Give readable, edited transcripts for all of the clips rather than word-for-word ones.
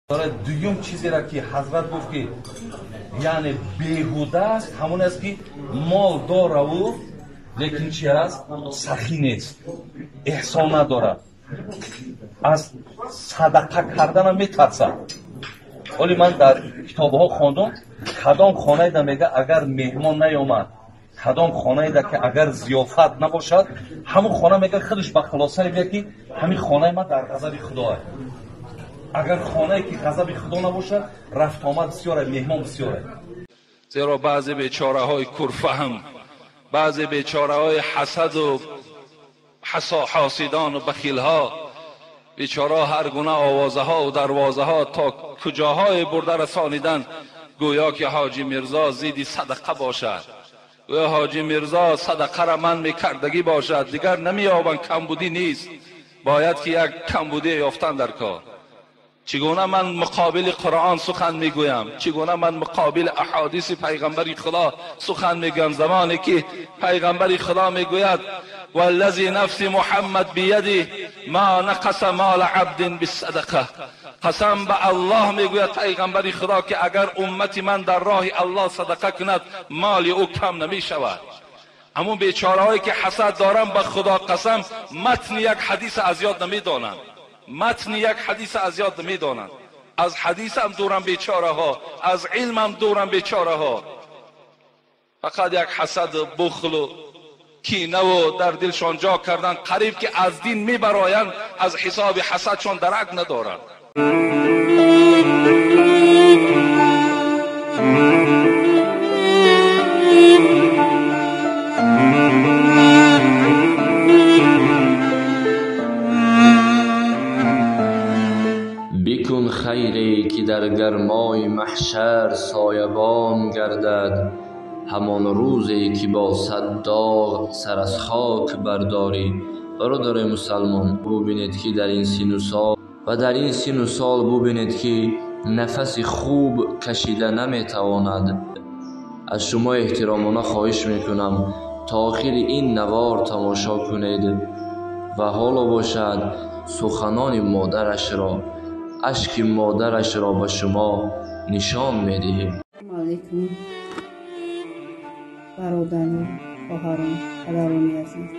دوم چیزی را که حضرت گفت که یعنی بیهوده است همون است که مال داره و لیکن چی است سخی نیست، احسان نداره، از صدقه کردن میترسه. ولی من در کتابها خواندم کدام خانه دا میگه اگر مهمان نیامد، کدام خانه دا که اگر ضیافت نباشد، همون خانه میگه خودش به خلاصه میگه که همین خانه ما در غضب خدا. اگر خانه‌ای که غضب خدا نباشد رفت آمد بسیاره، مهمان بسیاره. زیرا بعضی بیچاره‌های کرفهم، بعضی بیچاره‌های حسد و حاسدان و بخیل‌ها، بیچاره هر گونه آوازها و دروازه‌ها تا کجاهای برده رسانیدن گویا که حاجی میرزا زیدی صدقه باشد، گویا حاجی میرزا صدقه را من میکردگی باشد، دیگر نمی‌یابند، کمبودی نیست، باید که یک کمبودی یافتن در کار. چگونه من مقابل قرآن سخن میگویم، چگونه من مقابل احادیث پیغمبر خدا سخن میگویم، زمانی که پیغمبر خدا میگوید والذی نفس محمد بیده ما نقص مال عبد بالصدقه، قسم به الله میگوید پیغمبر خدا که اگر امت من در راه الله صدقه کند مال او کم نمیشود. همون بیچارهایی که حسد دارن به خدا قسم متن یک حدیث از یاد نمیدانند، متن یک حدیث از یاد نمیدانند، از حدیث هم دورن بیچاره ها، از علم هم دورن بیچاره ها. فقط یک حسد، بخل و کینه و در دلشان جا کردن، قریب که از دین میبرایند، از حساب حسدشان درک ندارند. بکن خیری که در گرمای محشر سایبان گردد، همان روزی که با صد داغ سر از خاک برداری. برادر مسلمان ببینید که در این سن و سال ببینید که نفس خوب کشیده نمیتواند. از شما احترامانه خواهش میکنم تا آخر این نوار تماشا کنید و حالا باشد سخنان مادرش را، اشک مادرش را به شما نشان میدهیم. علیکم برادران، خواهران، پدران عزیز،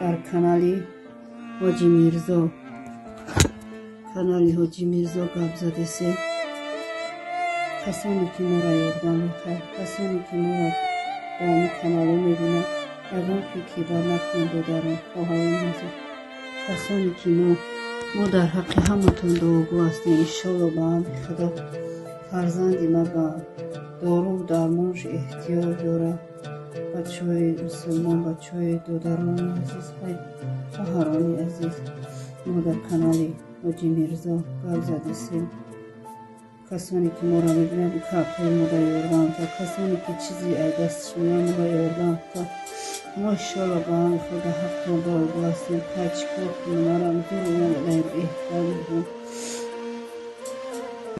در کانال حاجی میرزا گپ زده سه کسانی که ما را یاردن میکرد، کسانی که ما را با این کانال میبینند، اگر فکر بر نکنید برادران، خواهران عزیز، کسانی که ما در حق همتون دعاگو هستیم. انشالله به هم خدا فرزند ما با دارو درمانش احتیاج داره. بچه های مسلمان، بچه های دادران عزیز، خواهران عزیز، ما در کانال حاجی میرزا گپ زده سیم کسانی که ما را میبینند کپای ما را یاردن، تا کسانی که چیزی از دستش میان ما را یاردن، تا ما انشالله به هم خدا حق ما دعاگو هستیم. چیکار کنیم؟ ما را میدونیم احتیاج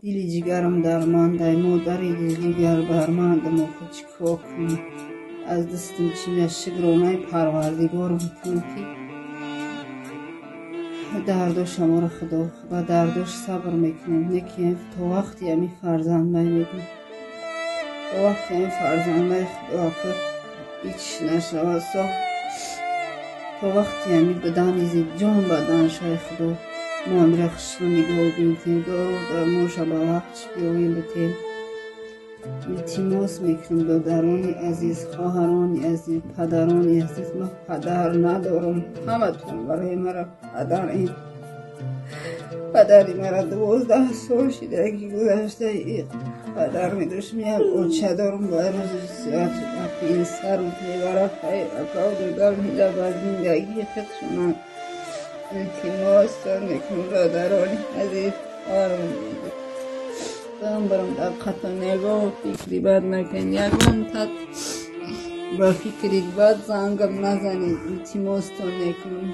دل جگرم درمانده، مادری دل جگر برمانده، ما خود چیکار کنیم؟ از دستم چی میاد؟ شکرانه پروردگار میکنیم که درداش ما را خدا و درداش صبر میکنیم. نکیم تا وقتی همی فرزنده میگیم، تا وقتی همی فرزنده خدا که هیچ نشود، تا وقتی همی بدن زید جان بدن شای خدا ما هم رخش رو نگاه بینتیم، دارو در موش با وقتش بیاییم بتیم. التماس میکنیم دادران عزیز، خواهران عزیز، پدران عزیز، من پدر ندارم، همتون برای مرا پدر این پدری مرا 12 سال شده که گذشته پدر میداشم، یک اوچه دارم با روز سیات این سر و پیبره خیر اکاو دادر میده با زندگی خودشونان. التماس میکنیم دادران عزیز، خواهران عزیز، برم در قطع نگاه و فکری بد نکنید، یک منطقه با فکری بد زنگم نزنید. التماستون میکنم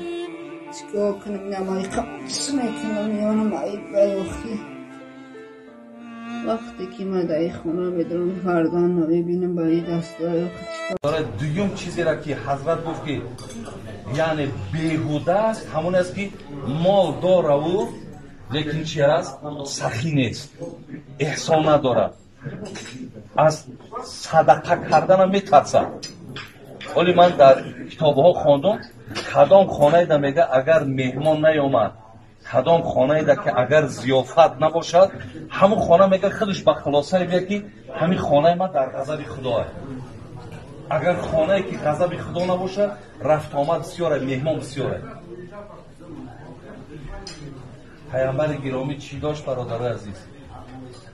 چیکار کنم؟ نمایی قبش میکنم یانم عیب بیاخی. وقتی که من در خونه بدرم فرزند رو ببینم با این دستای چیکار. دوم چیزی را که حضرت گفت که یعنی بیهوده است همون است که مال داره و лекин чӣ аст? сахӣ нест, эҳсон надорад, аз садақа карданам метарсад. ولی من در کتاب‌ها خواندم کدام خانه‌ای دا میگه اگر مهمان نیامد، کدام خانه‌ای دا که اگر ضیافت نباشد، همون خانه میگه خودش به خلاصه میگه که همین خانه من در غضب خداه. اگر خانه‌ای که غضب خدا نباشد، رفت آمد بسیاره، مهمان بسیاره. پیامبر گرامی چی داشت برادرای عزیز؟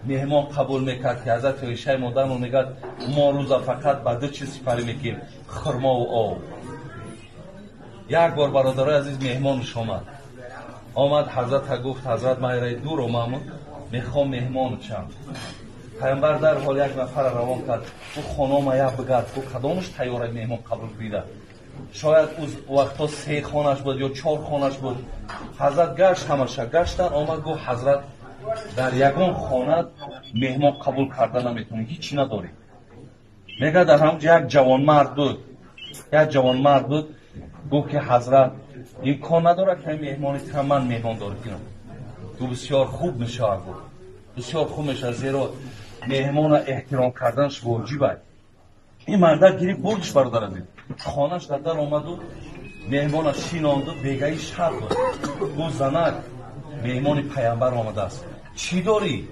مهمان قبول میکرد که حضرت عایشه مادرم میگه ما روزا فقط به دو چیز سپری میکنیم، خرما و آب. یک بار برادرای عزیز مهمانش آمد حضرت گفت حضرت من رای دور آمدم میخوام مهمان چم. پیامبر در حال یک نفر روان کرد او خانم یک بگرد او کدامش تیاره مهمان قبول بیده. شاید او وقتا 3 خانش بود یا 4 خانش بود. حضرت گشت همشه گشتن آمد گفت حضرت در یگان خانه مهمان قبول کردن نمیتونی، هیچی نداری. میگه در همونجا یک جوان مرد بود گفت که حضرت امکان نداره که مهمانی که من مهمان داری کنم. تو بسیار خوب میشه گفت بسیار خوب میشه، زیرا مهمان احترام کردنش واجبه. این مرد گیری بردش برادر عزیز، خانهش در آمد و مهمانش شیناند و بگهی شب بود. گفت زنک مهمان پیامبر آمده است، چی داری؟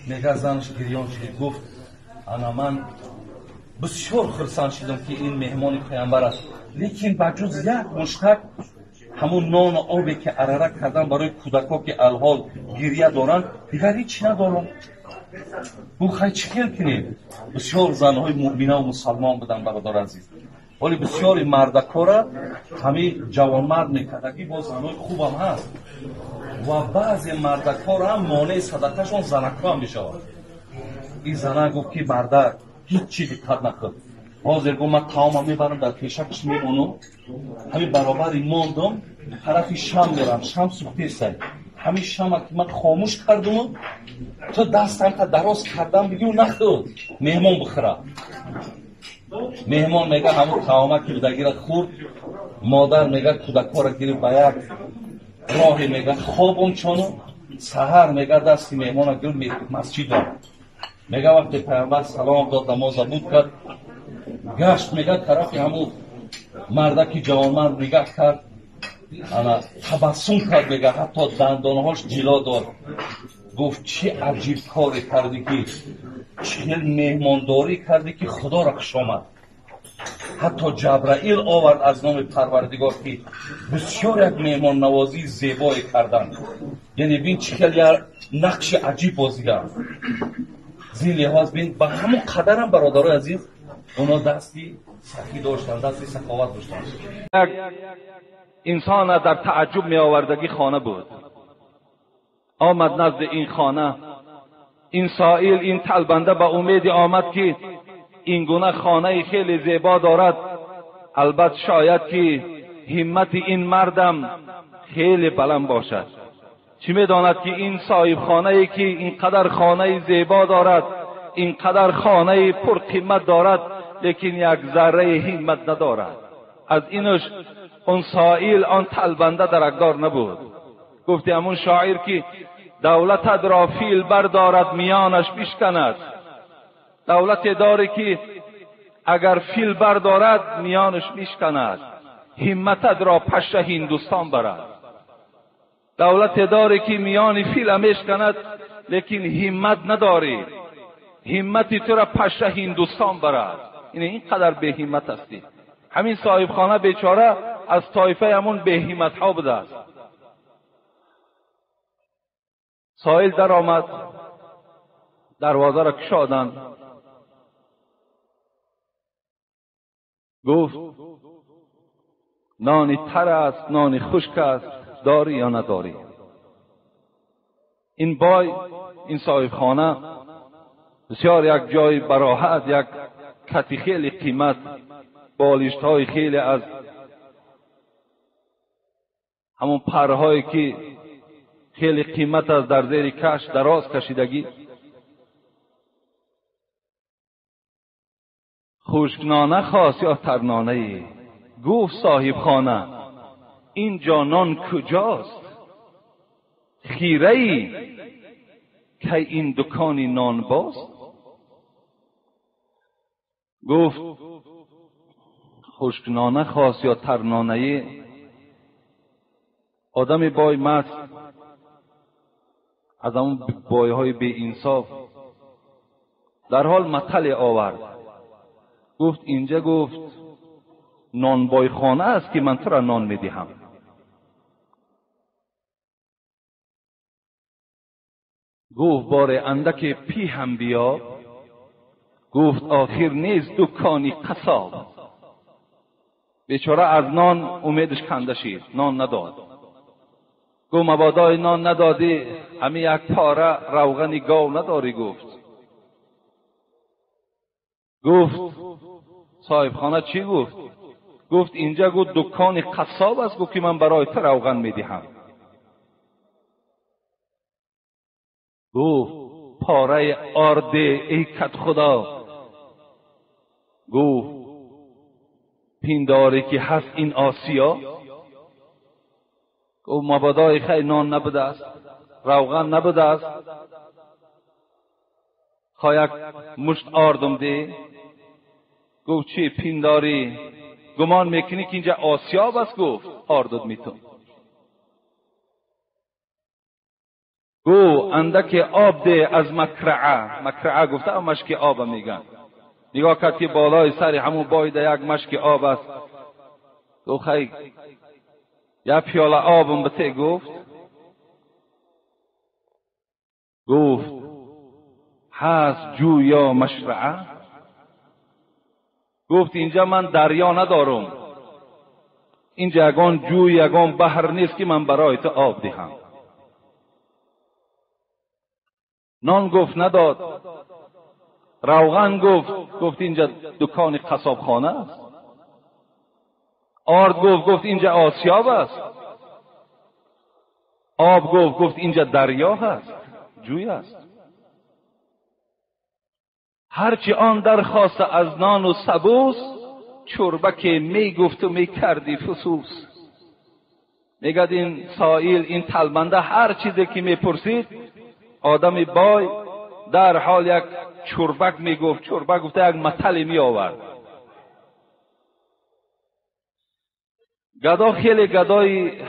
میگه زنش گریان شد گفت انا من بسیار خرسند شدم که این مهمان پیامبر است، لیکن بجز یک مشتک همون نان و آبی که اراره کردن برای کودکا که الحال گریه دارن دیگر هیچ ندارم. بخوای چی خیل کنیم؟ بسیار زنهای مؤمنه و مسلمان بودن برادر عزیز، ولی بسیاری مردکا را همین جوانمرد میکرده که با زنهای خوب هم هست و بعضی مردکا را هم مانع صدقهشون زنکا هم میشود. این زنه گفت که مردک هیچ چی دقت نکرد، حاضر گفت من تمام میبرم در پیشکش میمونم، همین برابر ماندم طرف شم میرم، شم سوخته است، همین شم که من خاموش کردم تو دستم تا دراز کردم بگی نخورد مهمان بخوره. مهمان میگه همون تمام که بدگی را خورد، مادر میگه کودکا را گیری به یک راهی میگه خوابم چونو، سحر میگه دستی مهمان را گیری مسجد دارم. میگه وقتی پیامبر سلام داد نماز بود کرد گشت میگه طرفی همون مردکی جوانمرد نگاه کرد، انا تبسم کرد، میگه حتی دندانهاش جلا داد. گفت چه عجیب کاری کردی که چه مهمانداری کردی که خدا را خوش آمد. حتی جبرائیل آورد از نام پروردگار که بسیار یک مهمان نوازی زیبایی کردن. یعنی بین چه نقش عجیب بازی کرد. زین لحاظ بین به همون قدر هم برادرای عزیز اونا دستی سخی داشتن، دستی سخاوت داشتن. انسان در تعجب می آوردگی خانه بود. آمد نزد این خانه، این سائل، این طلبنده به امید آمد که این گونه خانه خیلی زیبا دارد، البته شاید که همت این مردم خیلی بلند باشد. چی میداند که این صاحب خانه‌ای که اینقدر خانه زیبا دارد، اینقدر خانه پر قیمت دارد، لیکن یک ذره همت ندارد. از اینش اون سائل، آن طلبنده درکدار نبود. گفتی همون شاعر که دولت را فیل بردارد میانش بشکند. دولت داری که اگر فیل بردارد میانش میشکند، همت را پشت هندوستان برد. دولت داری که میان فیل میشکند لیکن همت نداری، همتی تو را پشت هندوستان برد. اینقدر به همت هستی. همین صاحب خانه بیچاره از طایفه همون به همت ها بوده است. سائل در آمد، دروازه را کشادند. گفت نانی تر است، نانی خشک است، داری یا نداری؟ این بای، این صاحب خانه بسیار یک جای براحت، یک کتی خیلی قیمت، بالشت های خیلی از همون پرهایی که خیلی قیمت است در زیر کش دراز کشیدگی. خشکنانه خواست یا ترنانه ای؟ گفت صاحب خانه این جانان کجاست؟ خیره‌ای که این دکان نان باز؟ گفت خشکنانه خواست یا ترنانه. آدم بای مست از اون بایهای بی انصاف در حال مطلع آورد. گفت اینجا گفت نانبای خانه است که من تو را نان میدهم. گفت باره اندک پی هم بیا. گفت آخر نیست دکانی قصاب. بیچاره از نان امیدش کنده شد، نان نداد. گفت مبادا نان ندادی همه یک پاره روغن گاو نداری؟ گفت صاحب خانه چی گفت؟ گفت اینجا گفت دکان قصاب است، گفت که من برای تو روغن میدهم. گفت پاره آرده ای کت خدا. گفت پینداری که هست این آسیا؟ گفت مبادای خیلی نان نبوده است، روغن نبوده است، خواهی یک مشت آردم ده. گفت چی پینداری گمان میکنی که اینجا آسیاب است؟ گفت آردد میتون. گفت اندک آب ده از مکرعه. مکرعه گفته هم مشک آب میگن. نگاه کرد که بالای سر همون بایده یک مشک آب است. گفت خیلی یا پیاله آبم بته. گفت هست جو یا مشرعه؟ گفت اینجا من دریا ندارم، اینجا یگان جو یگان بحر نیست که من برای تو آب دهم. نان گفت نداد. روغن گفت اینجا دکان قصاب خانه است. آرد گفت اینجا آسیاب است. آب گفت اینجا دریا هست، جوی است. هرچی آن درخواست از نان و سبوس، چربک می گفت و می کردی فسوس. میگد این سائل، این طلبنده هر چیزی که میپرسید آدم بای در حال یک چربک میگفت. چربک گفته یک مطلع می آورد. گدا خیلی گدای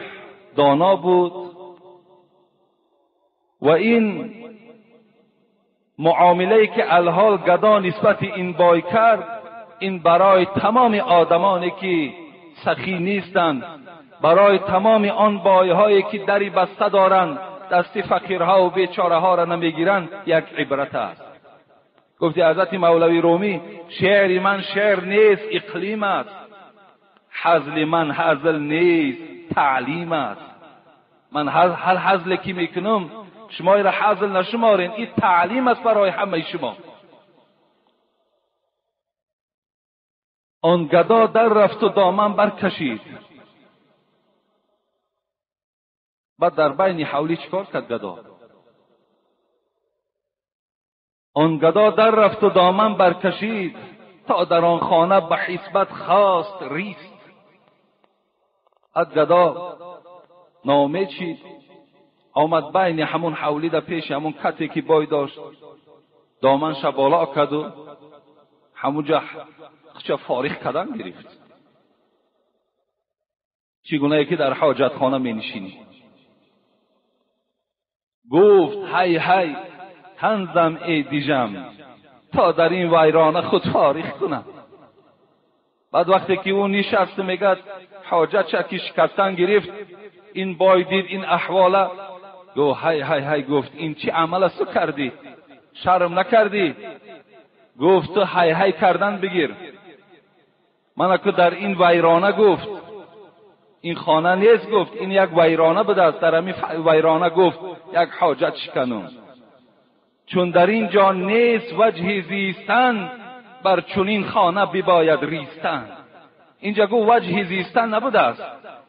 دانا بود و این معامله‌ای که الحال گدا نسبت این بای کرد، این برای تمام آدمانی که سخی نیستند، برای تمام آن بایهایی که دری بسته دارند، دست فقیرها و بیچاره‌ها را نمیگیرند، یک عبرت است. گفتی حضرت مولوی رومی شعر من شعر نیست اقلیم است، حزل من حزل نیست تعلیم است. من هر حزلی که میکنم شما را حزل نشمارین، این تعلیم است برای همه شما. آن گدا در رفت و دامن برکشید. بعد در بین حولی چیکار کرد گدا؟ آن گدا در رفت و دامن برکشید، تا در آن خانه به حسبت خواست ریست. از گدا نامه چید، آمد بین همون حولی در پیش همون کتی که بای داشت، دامنش بالا کرد و همونجا خچه فارغ کردن گرفت. چگونه که در حاجت خانه می نشینی. گفت هی هی تنزم ای دیجم، تا در این ویرانه خود فارغ کنم. بعد وقتی که اون نشست میگد حاجت چکی شکستن گرفت، این بای دید این احواله، گفت هی هی هی، گفت این چی عمل است کردی؟ شرم نکردی؟ گفت تو هی هی کردن بگیر. من که در این ویرانه، گفت این خانه نیست، گفت این یک ویرانه بوده است، در همین ویرانه گفت یک حاجت شکنم. چون در این جا نیست وجه زیستن، بر چنین خانه بباید ریستن. اینجا گفت وجه زیستن نبوده است،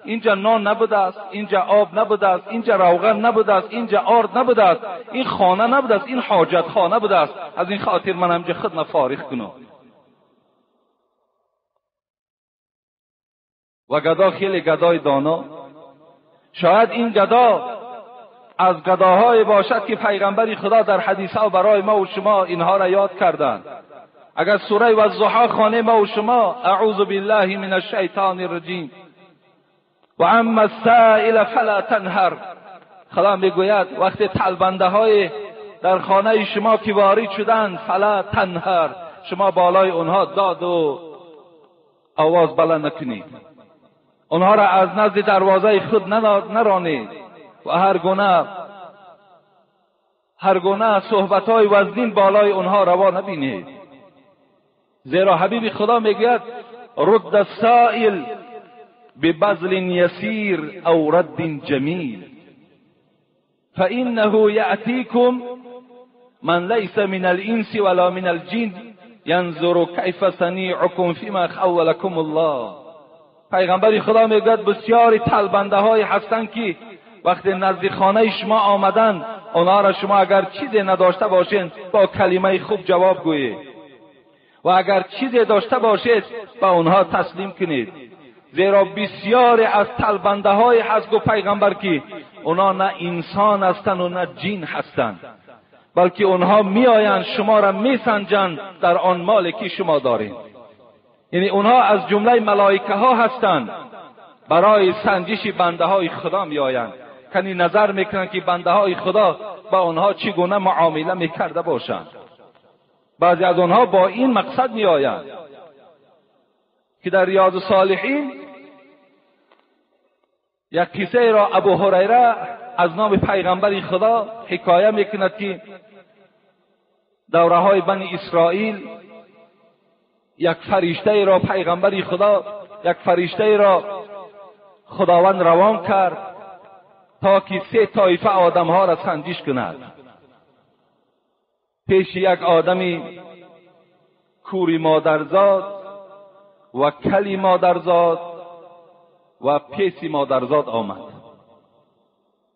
اینجا نان نبوده است، اینجا آب نبوده است، اینجا روغن نبوده است، اینجا آرد نبوده است، این خانه نبوده است، این حاجت خانه بوده است. از این خاطر من همجا خود فارغ کنم. و گدا خیلی گدای دانا. شاید این گدا از گداهای باشد که پیغمبر خدا در حدیثها برای ما و شما اینها را یاد کردند. اگر سوره والضحی خوانه ما و شما اعوذ بالله من الشیطان الرجیم و اما السائل فلا تنهر، خدا میگوید وقتی طلبنده های در خانه شما که وارد شدند فلا تنهر، شما بالای اونها داد و آواز بلند نکنید، اونها را از نزد دروازه خود نرانید و هر گونه صحبت‌های وزنین بالای اونها روا نبینید، زیرا حبیب خدا میگوید رد السائل ببذل یسیر او رد جمیل فانه یأتیکم من لیس من الانس ولا من الجن ینظر کیف صنیعکم فیما خولکم الله. پیغمبر خدا میگوید بسیاری طلبنده های هستند که وقتی نزد خانه شما آمدند آنها را شما اگر چیزی نداشته باشید با کلمه خوب جواب گویید و اگر چیزی داشته باشید با آنها تسلیم کنید، زیرا بسیاری از طلبنده های هست گفت پیغمبر که آنها نه انسان هستند و نه جن هستند، بلکه آنها میآیند شما را میسنجند در آن مالی که شما دارید. یعنی آنها از جمله ملائکه ها هستند، برای سنجش بنده های خدا میآیند، کنی نظر میکنند که بنده های خدا با آنها چگونه معامله میکرده باشند. بعضی از آنها با این مقصد میآیند که در ریاض الصالحین یک قصه را ابو هریره از نام پیغمبر خدا حکایه میکند که دوره های بنی اسرائیل یک فرشته را پیغمبر خدا خداوند روان کرد تا که 3 طایفه آدم ها را سنجش کند. پیش یک آدمی کوری مادرزاد و کلی مادرزاد و پیسی مادرزاد آمد.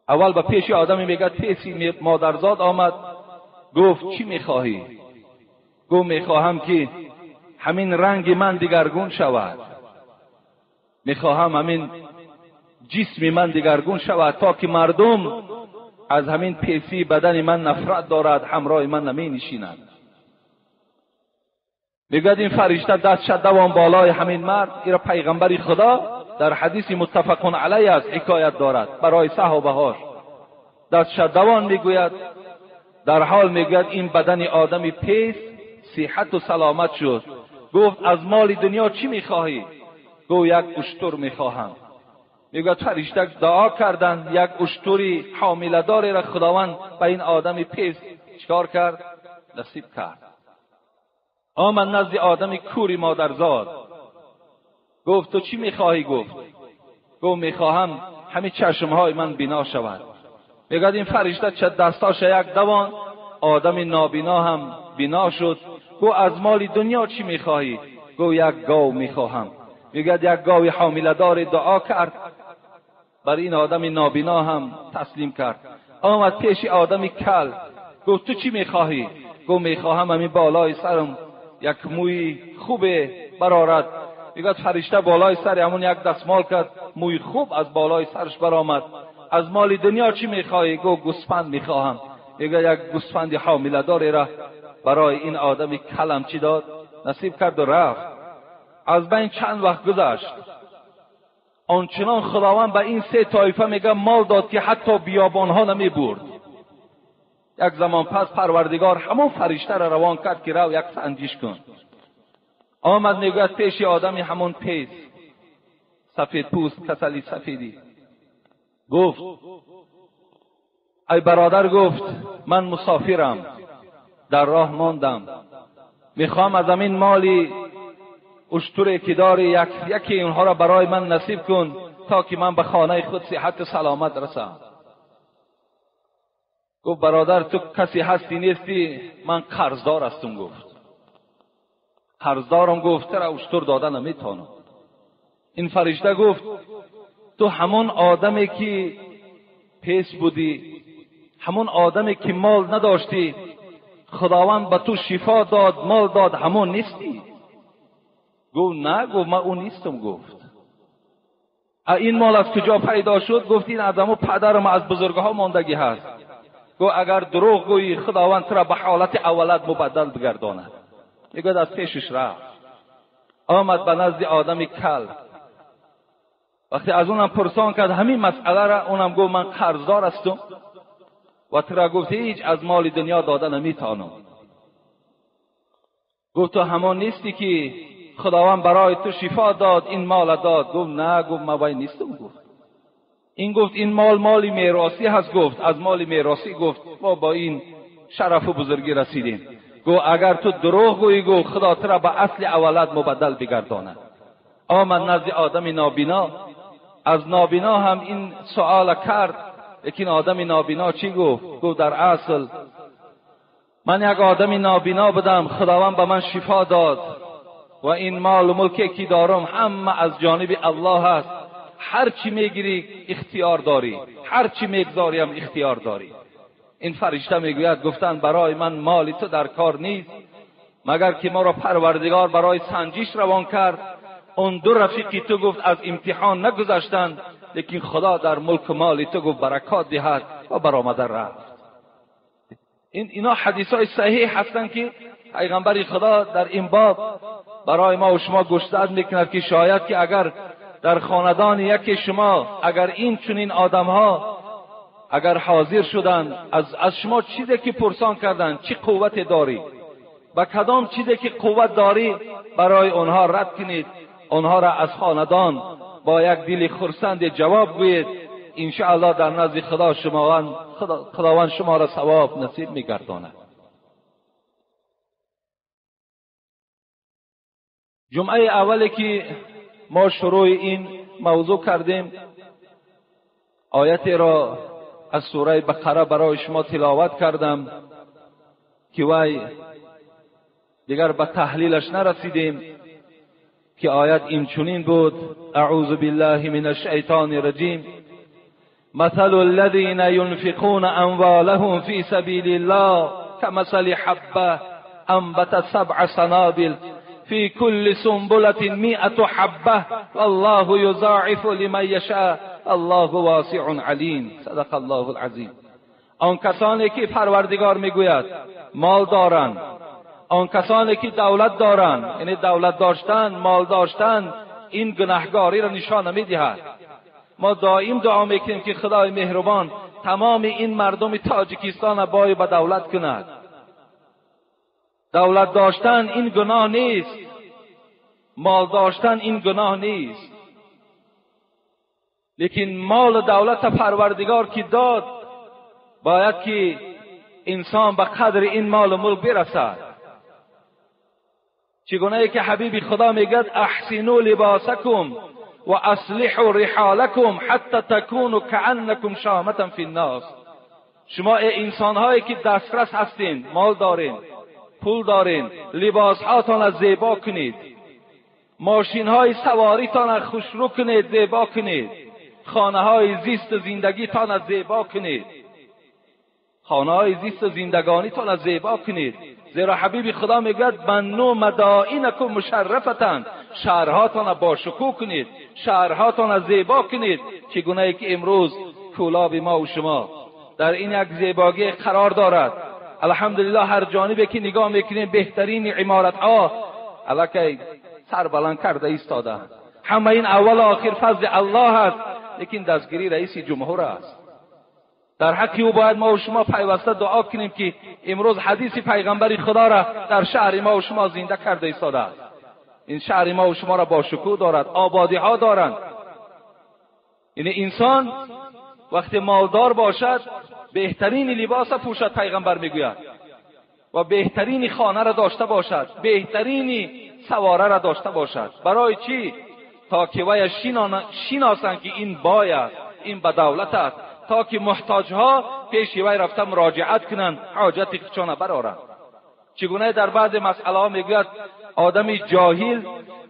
اول به پیش آدمی میگه پیسی مادرزاد آمد، گفت چی میخواهی؟ گفت میخواهم که همین رنگ من دیگرگون شود، میخواهم همین جسم من دیگرگون شود تا که مردم از همین پیسی بدن من نفرت دارد، همراه من نمی نشینند. میگوید این فرشته دستش دوان بالای همین مرد، ایرا پیغمبر خدا در حدیث متفق علیه است حکایت دارد برای صحابه هاش، دستش دوان میگوید در حال میگوید این بدن آدمی پیس صحت و سلامت شد. گفت از مال دنیا چی میخواهی؟ گفت یک اشتر میخواهم. میگوید فرشته دعا کردند، یک اشتری حامله داری را خداوند به این آدمی پیس چکار کرد؟ نصیب کرد. آمد نزد آدمی کوری مادرزاد، گفت تو چی میخواهی؟ گفت میخواهم همین چشمهای من بینا شود. میگوید این فرشته چه دستاش یک دوان آدم نابینا هم بینا شد. گفت از مال دنیا چی میخواهی؟ گفت یک گاو میخواهم. میگوید یک گاوی حامله دار دعا کرد، برای این آدم نابینا هم تسلیم کرد. آمد پیش آدمی کل، گفت تو چی میخواهی؟ گفت میخواهم همین بالای سرم یک موی خوبه برآرد. میگوید فرشته بالای سر همون یک دستمال کرد، موی خوب از بالای سرش برآمد. از مال دنیا چی میخواهی؟ گفت گوسفند میخواهم. میگوید یک گوسفند حامله داری را برای این آدم کلم چی داد؟ نصیب کرد و رفت. از بین چند وقت گذشت، آنچنان خداوند به این 3 طایفه میگه مال داد که حتی بیابانها نمی برد. یک زمان پس پروردگار همون فرشته را روان کرد که رو یک سنجش کن. آمد میگوید پیش آدمی همون پیس سفید پوست کسلی سفیدی، گفت ای برادر، گفت من مسافرم، در راه ماندم، میخوام از همین مالی اشتری که داری یکی اونها را برای من نصیب کن تا که من به خانه خود صحت سلامت رسم. گفت برادر تو کسی هستی نیستی؟ من قرضدار هستم. گفت قرضدارم. گفت را اشتر دادن نمیتونم. این فرشته گفت تو همون آدمی که پیس بودی، همون آدمی که مال نداشتی، خداوند به تو شفا داد، مال داد، همون نیستی؟ گفت نه. گفت من اون نیستم. گفت این مال از کجا پیدا شد؟ گفت این آدمو پدرم از بزرگها ماندگی هست. گفت اگر دروغ گویی خداوند تو را به حالت اولت مبدل بگرداند. میگه از پیشش رفت، آمد به نزد آدم کل. وقتی از اونم پرسان کرد همین مسئله را، اونم گفت من قرضدار هستم و تو را گفت هیچ از مال دنیا داده نمیتانم. گفت تو همان نیستی که خداوند برای تو شفا داد، این مال داد؟ گفت نه. گفت من وای نیستم. گفت این مال میراثی هست. گفت از مال میراثی. گفت ما با این شرف و بزرگی رسیدیم. گفت اگر تو دروغ گویی، گفت خدا تو را به اصل اولت مبدل بگرداند. آمد نزد آدم نابینا. از نابینا هم این سوال کرد، لیکن آدم نابینا چی گفت؟ گفت در اصل من یک آدم نابینا بودم، خداوند به من شفا داد و این مال و ملکی که دارم همه از جانب الله است. هر چی میگیری اختیار داری، هر چی میگذاری هم اختیار داری. این فرشته میگوید گفتن برای من مال تو در کار نیست، مگر که ما را پروردگار برای سنجش روان کرد. اون دو رفیقی تو گفت از امتحان نگذشتند، لیکن خدا در ملک مال تو گفت برکات دهد و برآمده رفت. اینا حدیثای صحیح هستند که پیغمبر خدا در این باب برای ما و شما گشتد میکند که شاید که اگر در خاندان یکی شما اگر این چنین آدمها اگر حاضر شدند از شما چیزی که پرسان کردند چه قوت داری، با کدام چیزی که قوت داری برای آنها رد کنید، آنها را از خاندان با یک دل خرسند جواب گویید. ان شاء الله در نزد خداوند شما را ثواب نصیب می‌گرداند. جمعه اولی که ما شروع این موضوع کردیم، آیتی را از سوره بقره برای شما تلاوت کردم که وای دیگر به تحلیلش نرسیدیم که آیت این چنین بود: اعوذ بالله من الشیطان الرجیم مثل الذين ينفقون اموالهم في سبيل الله كمثل حبة انبتت 7 سنابل في كل سنبلة 100 حبة والله يضاعف لمن يشاء الله واسع علیم. صدق الله العظیم. آن کسانی که پروردگار میگوید مال دارند، آن کسانی که دولت دارند، یعنی دولت داشتن، مال داشتن، این گناهکاری را نشان نمیدهد. ما دائم دعا میکنیم که خدای مهربان تمام این مردم تاجیکستان بای به دولت کند. دولت داشتن این گناه نیست، مال داشتن این گناه نیست، لیکن مال و دولت پروردگار که داد باید که انسان به قدر این مال و ملک برسد. چگونه که حبیب خدا میگه احسنوا لباسکم و اصلحوا رحالکم حتی تکونوا کأنکم شامة فی الناس. شما ای انسان‌هایی که دسترس هستین، مال دارین، پول دارین، لباس‌هاتان را زیبا کنید، ماشین‌های سواریتان را خوشرو کنید، زیبا کنید، خانه‌های زیست زندگیتان را زیبا کنید، خانه‌های زیست زندگانیتان را زیبا کنید. زیرا حبیب خدا میگوید بنو مدائنکم مشرفتن، شهرهاتان را با شکوه کنید، شهرهاتان را زیبا کنید. چگونه که امروز کولاب ما و شما در این یک زیبایی قرار دارد. الحمدلله هر جانبی که نگاه میکنیم بهترین عمارت‌ها الکی سر بلند کرده ایستاده. همه این اول آخر فضل الله است، لیکن دستگیری رئیس جمهور است. در حق او باید ما و شما پیوسته دعا کنیم که امروز حدیث پیغمبر خدا را در شهر ما و شما زنده کرده ایستاده است. این شهر ما و شما را با شکوه دارد، آبادی ها دارند. یعنی انسان وقتی مالدار باشد بهترین لباس پوشد، پیغمبر میگوید، و بهترین خانه را داشته باشد، بهترین سواره را داشته باشد. برای چی؟ تا که وی شناسند که این بای است، این به دولت است، تا که محتاجها پیش وی رفته مراجعت کنند، حاجت خودشان برآورند. چگونه در بعض مسئله ها میگوید آدم جاهل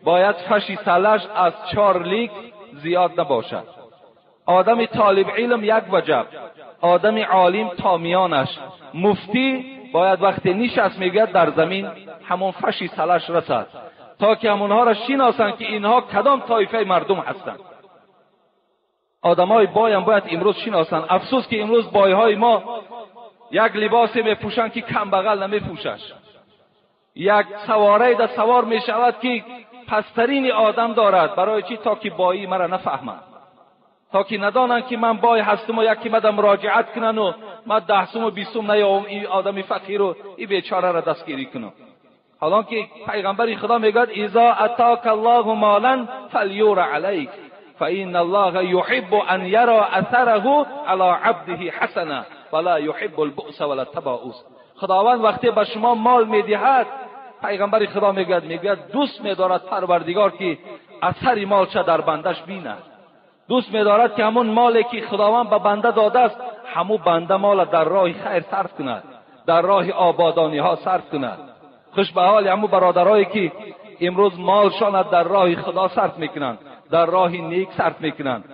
باید فش سالش از 4 لیک زیاد نباشد، آدم طالب علم 1 وجب، آدم عالم تا میانش، مفتی باید وقتی نشست میگوید در زمین همون فش سالش رسد، تا که همونها را شناسند که اینها کدام طایفه مردم هستند. آدمای بای هم باید امروز شناسن. افسوس که امروز بایهای ما یک لباسی میپوشن که کم بغل نمیپوشش، یک سواره در سوار میشود که پسترین آدم دارد. برای چی؟ تا که بایی مرا نفهمند، تا که ندانند که من بای هستم و یکی مدام مراجعت کنن و من 10 و 20 نیام این آدم فقیر و این بیچاره را دستگیری کنم. حالا که پیغمبر خدا میگه اذا اتاک الله مالا فلیور علیک فإن الله يحب ان يرى اثره على عبده حسنا ولا يحب البؤس ولا التباؤس. خداوند وقتی به شما مال میدهد، پیغمبر خدا میگه دوست می‌دارد پروردگار که اثر مال چه در بندش بیند. دوست می‌دارد که همون مالی که خداوند به بنده داده است، همون بنده مال در راه خیر صرف کند، در راه آبادانی ها صرف کند. خوش به حال همون برادرایی که امروز مالشان در راه خدا صرف میکنند، در راه نیک صرف میکنند،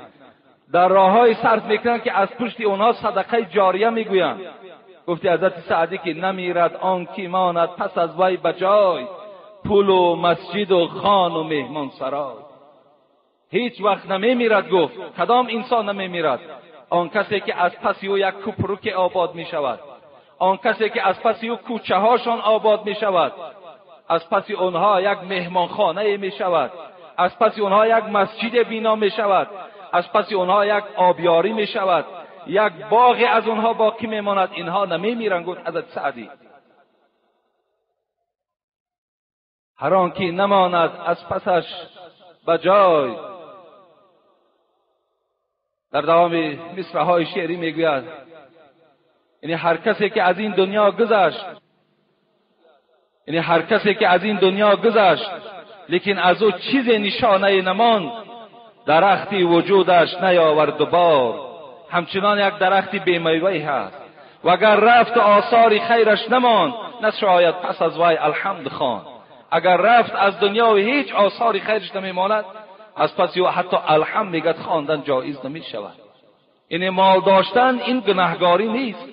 در راههای صرف میکنند که از پشت اونها صدقه جاریه میگویند. گفتی حضرت سعدی که نمیرد آن کی ماند پس از وی بجای، پول و مسجد و خان و مهمان سرای. هیچ وقت نمیمیرد. گفت کدام انسان نمیمیرد؟ آن کسی که از پس او یک کوپروک آباد میشود، آن کسی که از پس او کوچه هاشان آباد میشود، از پس اونها یک مهمانخانه میشود، از پس اونها یک مسجد بنا میشود، از پس اونها یک آبیاری میشود، یک باغ از اونها باقی میماند. اینها نمیمیرند. گفت حضرت سعدی هر آن که نماند از پسش بجای. در دوام مصرع‌های شعری میگوید یعنی هر کسی که از این دنیا گذشت، یعنی هر کسی که از این دنیا گذشت لیکن از او چیز نشانه نماند، درختی وجودش نیاورد و بار، همچنان یک درختی بیمیوه هست. و اگر رفت آثار خیرش نماند، نشاید پس از وی الحمد خواند. اگر رفت از دنیا و هیچ آثار خیرش نمیماند، از پس او حتی الحمد میگه خواندن جایز نمیشود. یعنی مال داشتن این گناهگاری نیست.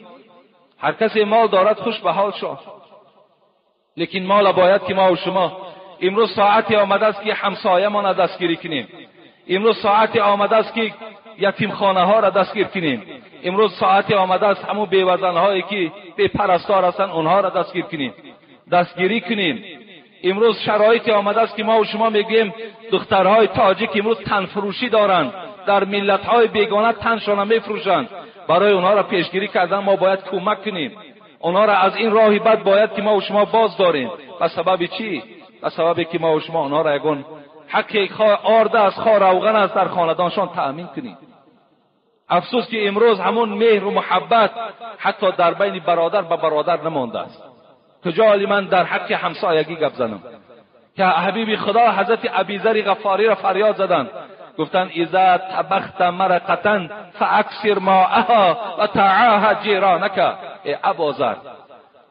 هر کسی مال دارد خوش به حال شد، لیکن مال باید که ما و شما امروز ساعتی آمده است که همسایه ما را دستگیری کنیم، امروز ساعتی آمده است که یتیمخانه ها را دستگیر کنیم، امروز ساعتی آمده است همون بیوزن هایی که بی پرستار هستند اونها را دستگیر کنیم، دستگیری کنیم. امروز شرایطی آمده است که ما و شما میگیم دخترهای تاجیک امروز تن فروشی دارند، در ملت های بیگانه تنشان میفروشند. برای اونها را پیشگیری کردن ما باید کمک کنیم. اونها را از این راهی بد باید که ما و شما باز داریم. به سبب چی؟ به سبب که ما و شما اونها را یگون حق آرده از خواه روغن است در خاندانشان تأمین کنیم. افسوس که امروز همون مهر و محبت حتی در بین برادر به برادر نمانده است. کجا من در حق همسایگی گپ زنم که حبیب خدا حضرت ابیذر غفاری را فریاد زدند، گفتن اذا طبخت مرقه فاکثر ماءها و تعاهد جیرانک. ای ابوذر،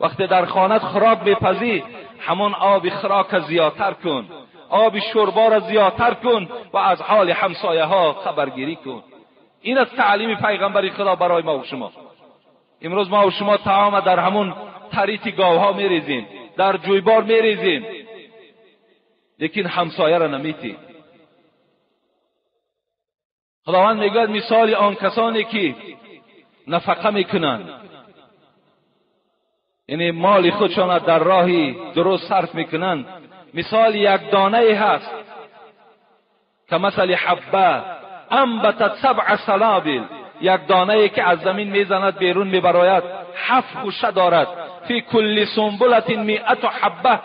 وقتی در خانت خوراک میپزی همون آب خوراک زیادتر کن، آب شوربا را زیادتر کن و از حال همسایه ها خبرگیری کن. این از تعلیم پیغمبر خدا برای ما و شما. امروز ما و شما طعام در همون تریت گاوها میریزیم، در جویبار میریزیم، لیکن همسایه را نمیتیم. خداوند میگه مثال آن کسانی که نفقه میکنند، یعنی مال خودشان در راهی درست صرف میکنند، مثال یک دانه هست که مثل حبه انبتت 7 سنابل، یک دانه که از زمین میزند بیرون میبراید 7 خوشه دارد، فی کل سنبلة 100 حبه،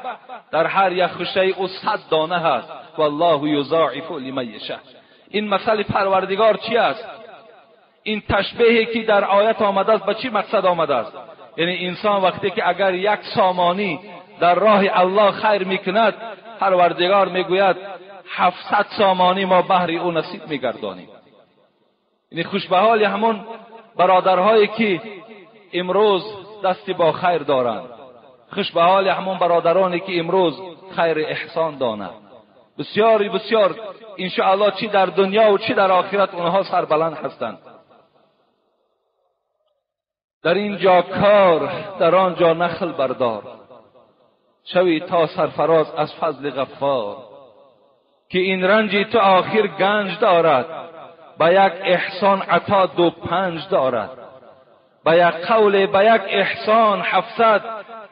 در هر یک خوشه او 100 دانه هست. والله یضاعف لمن یشاء. این مثل پروردگار چی است؟ این تشبیهی که در آیت آمده است به چی مقصد آمده است؟ یعنی انسان وقتی که اگر یک سامانی در راه الله خیر میکند، پروردگار میگوید 700 سامانی ما بهر او نصیب میگردانیم. یعنی خوش به حال همون برادرهایی که امروز دستی با خیر دارند، خوش به حال همون برادرانی که امروز خیر احسان دانند. بسیاری بسیار انشاءالله چی در دنیا و چی در آخرت اونها سربلند هستند. در اینجا کار، در آنجا نخل بردار، شوی تا سرفراز از فضل غفار. که این رنجی تو آخر گنج دارد، به یک احسان عطا 25 دارد، به یک قول به یک احسان 700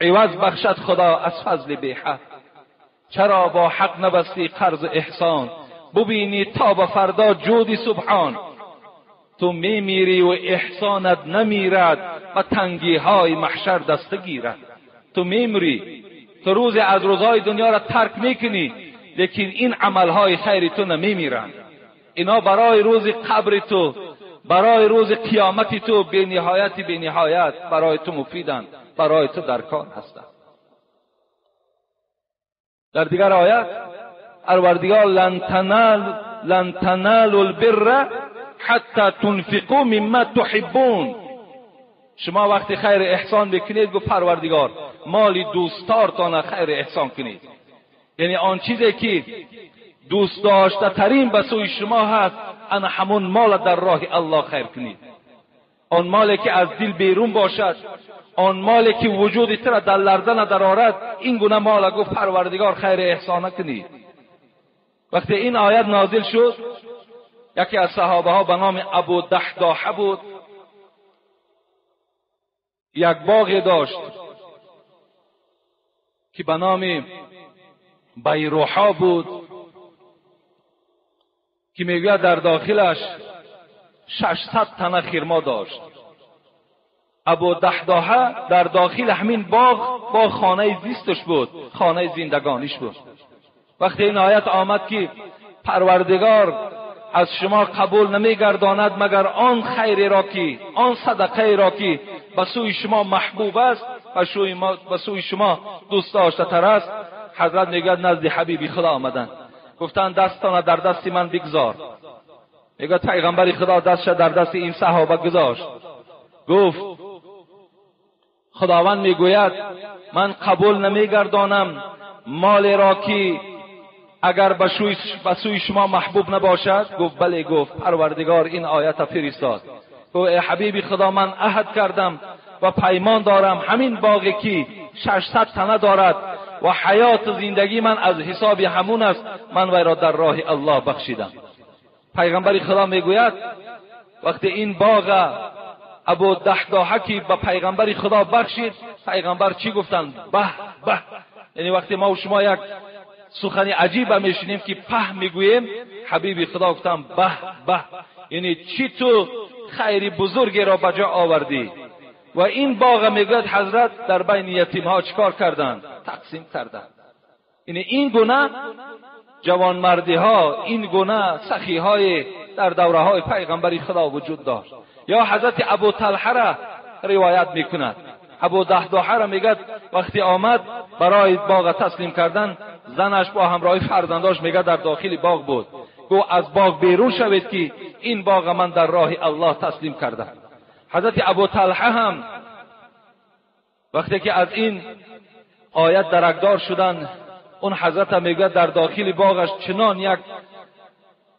عوض بخشد خدا از فضل بی حد. چرا با حق نبستی قرض احسان، ببینی تا به فردا جودی سبحان. تو میمیری و احسانت نمیرد و تنگی های محشر دست گیرد. تو میمیری، تو روز از روزهای دنیا را ترک میکنی، لیکن این عملهای خیر تو نمیمیرند. اینا برای روز قبر تو، برای روز قیامت تو بی نهایت برای تو مفیدند، برای تو در کار هستند. در دیگر آیت پروردگار لن تنالوا البر حتی تنفقوا مما تحبون. شما وقتی خیر احسان بکنید، گفت پروردگار مال دوستارتان خیر احسان کنید. یعنی آن چیزی که دوست داشته ترین به سوی شما هست، انا همون مال در راه الله خیر کنید. آن مالی که از دل بیرون باشد، آن مالی که وجود تو را در لرزه ندارد، این گونه مال گفت پروردگار خیر احسان کنید. وقتی این آیت نازل شد، یکی از صحابه ها به نام ابو دحداحه بود، یک باغی داشت که به نام بیروحا بود که میگوید در داخلش 600 تنه خرما داشت. ابو دحداحه در داخل همین باغ خانه زیستش بود، خانه زندگانیش بود. وقتی این آیت آمد که پروردگار از شما قبول نمیگرداند مگر آن خیری را که، آن صدقه را که به سوی شما محبوب است، به سوی شما دوست داشته تر است، حضرت میگوید نزد حبیبی خدا آمدند، گفتند دستان در دست من بگذار. میگوید پیغمبر خدا دستش در دست این صحابه گذاشت. گفت خداوند میگوید من قبول نمیگردانم مال را که اگر به سوی شما محبوب نباشد. گفت بله. گفت پروردگار این آیت فرستاد. گفت ای حبیبی خدا من عهد کردم و پیمان دارم همین باغی که 600 تنه دارد و حیات زندگی من از حساب همون است، من وی را در راه الله بخشیدم. پیغمبر خدا میگوید وقتی این باغ ابو دحداحه که به پیغمبر خدا بخشید، پیغمبر چی گفتند؟ به به. یعنی وقتی ما و شما یک سخنی عجیب میشنیم که په میگوییم، حبیب خدا گفتم به به، یعنی چی تو خیری بزرگی را بجا آوردی. و این باغ میگوید حضرت در بین یتیم ها چیکار کردند؟ تقسیم کردند. یعنی این گونه جوانمردی ها، این گونه سخی های در دوره های پیغمبر خدا وجود داشت. یا حضرت ابو طلحه را روایت میکند، ابو دحداحه را میگد وقتی آمد برای باغ تسلیم کردن، زنش با همراهی فرزنداش میگه در داخل باغ بود. گو از باغ بیرون شوید که این باغ من در راه الله تسلیم کردم. حضرت ابو طلحه هم وقتی که از این آیت درکدار شدند، اون حضرت میگه در داخل باغش چنان یک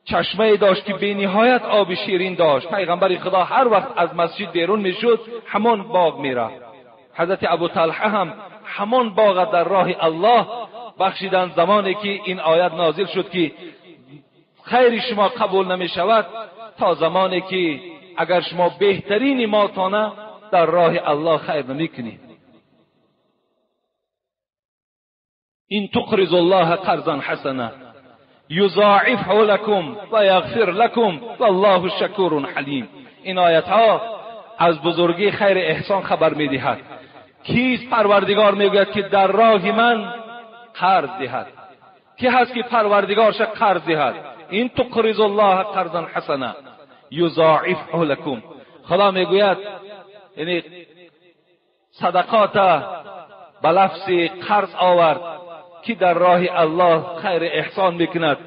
چشمه داشت که بی نهایت آب شیرین داشت. پیغمبر خدا هر وقت از مسجد بیرون میشد همون باغ میرفت. حضرت ابو طلحه هم همون باغ در راه الله بخشیدن. زمانی که این آیت نازل شد که خیر شما قبول نمی شود تا زمانی که اگر شما بهترین مالتانه در راه الله خیر نمی کنید. این تقرض الله قرضا حسنا یضاعفه لكم و یغفر لكم والله شکور حلیم. این آیت ها از بزرگی خیر احسان خبر می دهد. کیست پروردگار میگوید که در راه من قرض دهد؟ کی هست که پروردگارش قرض دهد؟ این تقرض الله قرضا حسنا یضاعفه لكم. خدا میگوید یعنی صدقات به لفظ قرض آورد که در راه الله خیر احسان میکند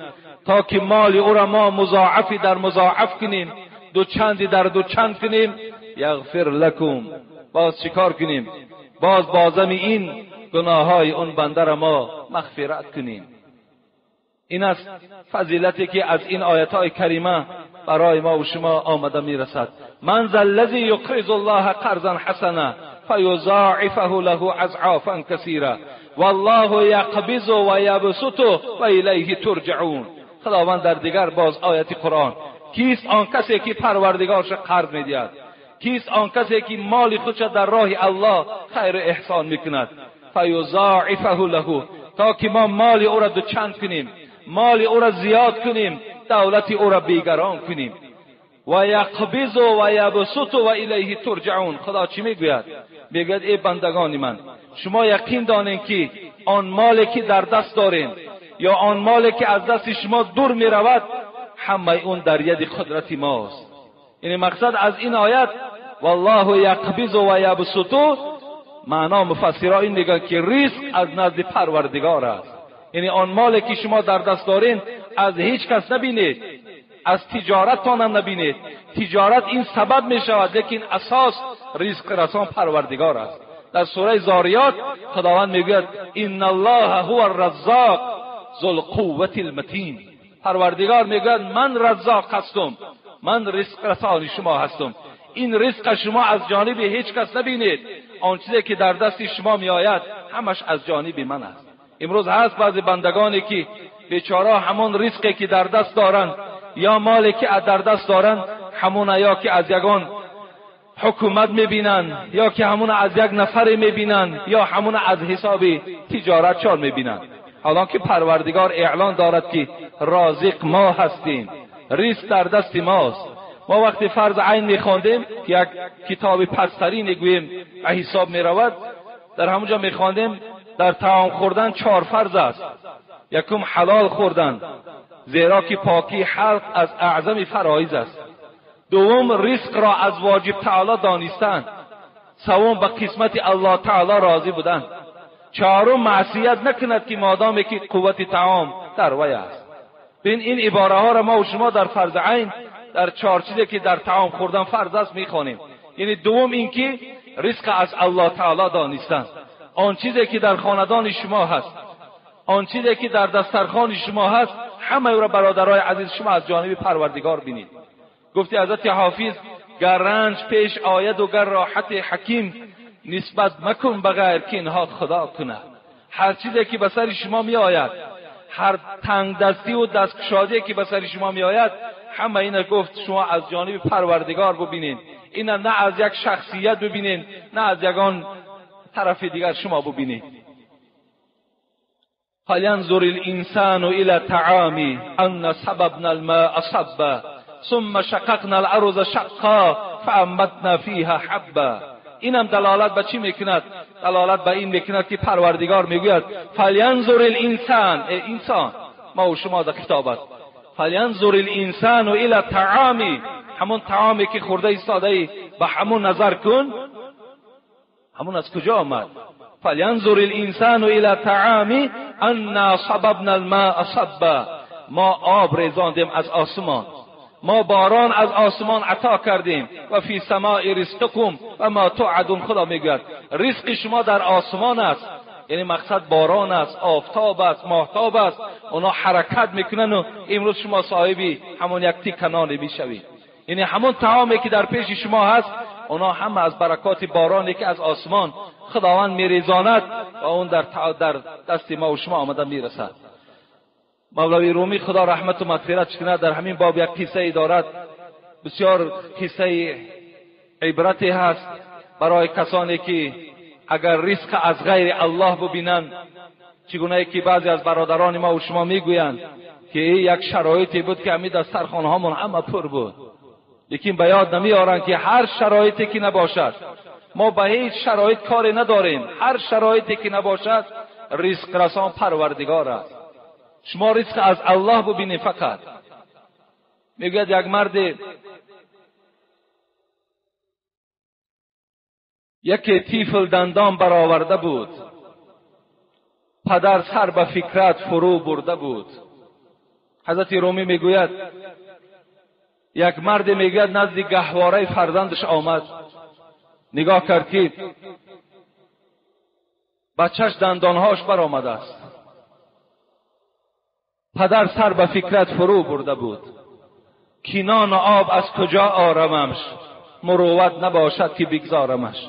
تا که مال او را ما مضاعفی در مضاعف کنیم، دو چندی در دو چند کنیم. یغفر لكم، باز چیکار کنیم؟ باز بازم این گناههای اون بنده را ما مغفرت کنیم. این است فضیلتی که از این آیات‌های کریمه برای ما و شما آمده میرسد. من ذا الذی یقرض الله قرضا حسنا فیضاعفه له اضعافا کثیرا والله یقبض و یبسط و الیه ترجعون. خداوند در دیگر باز آیت قرآن کیست آن کسی که پروردگارش قرض میدهد؟ کیست آن کسی که مال خودش در راه الله خیر و احسان میکند؟ فیضاعفه له، تا که ما مال او را دوچند کنیم، مال او را زیاد کنیم، دولت او را بیگران کنیم. و یقبض و یبسط و الیه ترجعون. خدا چی میگوید؟ میگوید ای بندگان من، شما یقین دانید که آن مالی که در دست دارین یا آن مالی که از دست شما دور میرود، همه اون در ید قدرت ماست. یعنی مقصد از این آیت والله یقبض و یبسط، معنا مفسرها این میگن که رزق از نزد پروردگار است. یعنی آن مالی که شما در دست دارین از هیچ کس نبینید، از تجارتتان هم نبینید. تجارت این سبب می شود، لیکن اساس رزق رسان پروردگار است. در سوره زاریات خداوند میگوید ان الله هو الرزاق ذو القوة المتین. پروردگار میگوید من رزاق هستم، من رزق رسان شما هستم. این رزق شما از جانب هیچ کس نبینید. آن چیزی که در دست شما می آید همش از جانب من است. امروز هست بعضی بندگانی که بیچاره همون رزقی که در دست دارند یا مالی که در دست دارند همون یا که از یگان حکومت میبینن، یا که همون از یک نفر میبینن، یا همون از حساب تجارت چار میبینن. حالا که پروردگار اعلان دارد که رازق ما هستیم، رزق در دست ماست. ما وقتی فرض عین میخواندیم که یک کتاب پستری نگوییم حساب میرود، در همونجا میخواندیم در طعام خوردن 4 فرض است. یکم حلال خوردن، زیرا که پاکی حلق از اعظم فرایض است. دوم رزق را از واجب تعالی دانستن. سوم به قسمت الله تعالی راضی بودن. چهارم معصیت نکند که مادامی که قوت طعام در وی است. این عباره ها را ما و شما در فرض عین در 4 چیزی که در طعام خوردن فرض است میخوانیم. یعنی دوم این که رزق از الله تعالی دانستن. آن چیزی که در خاندان شما هست، آن چیزی که در دسترخوان شما هست، همه او را برادرای عزیز شما از جانب پروردگار بینید. گفتی حضرت حافظ گر رنج پیش آید و گر راحت حکیم، نسبت مکن بغیر که اینها خدا کنه. هر چیزی که به سر شما می آید، هر تنگ دستی و دستکشادی که به سر شما می آید، همه اینا گفت شما از جانب پروردگار ببینید. اینا نه از یک شخصیت ببینید، نه از یگان طرف دیگر شما ببینید. فلینظر الانسان الى طعامی ان سببنا الماء صبا ثم شققنا الارض شقا فانبتنا فیها حبا. اینم دلالت به چی میکند؟ دلالت به این میکند که پروردگار میگوید فلینظر الانسان، ای انسان، ما و شما در کتاب است، فلینظر الانسان الى طعامی، همون طعامی که خورده ایستاده ای به همون نظر کن. همون از کجا آمد؟ فلینظر الانسان الى طعامی انا صببنا الماء صبا، ما آب ریزاندیم از آسمان، ما باران از آسمان عطا کردیم. و فی سماء رزقکم و ما توعدون. خدا میگوید رزق شما در آسمان است. یعنی مقصد باران است، آفتاب است، ماهتاب است. اونا حرکت میکنن و امروز شما صاحبی همون یک تیکنانی میشوید. یعنی همون طعامی که در پیش شما هست، اونا هم از برکات بارانی که از آسمان خداوند میریزاند و اون در دست ما و شما آمده میرسد. مولوی رومی خدا رحمت و مغفرت کنه در همین باب یک قصه ای دارد، بسیار قصه عبرتی هست برای کسانی که اگر رزق از غیر الله ببینند. چگونه که بعضی از برادران ما و شما میگویند که یک شرایطی بود که همین دسترخوان هامون همه پر بود، لیکن به یاد نمیارن که هر شرایطی که نباشد، ما به هیچ شرایط کاری نداریم، هر شرایطی که نباشد رزق رسان پروردگار است. شما رزق از الله ببینید. فقط میگوید یک مرد یک تیفل دندان برآورده بود، پدر سر به فکرت فرو برده بود. حضرت رومی میگوید یک مرد میگوید نزد گهواره فرزندش آمد، نگاه کرد که بچهش دندانهاش برآمده است. پدر سر به فکرت فرو برده بود، کینان آب از کجا آرممش، مروت نباشد که بگذارمش.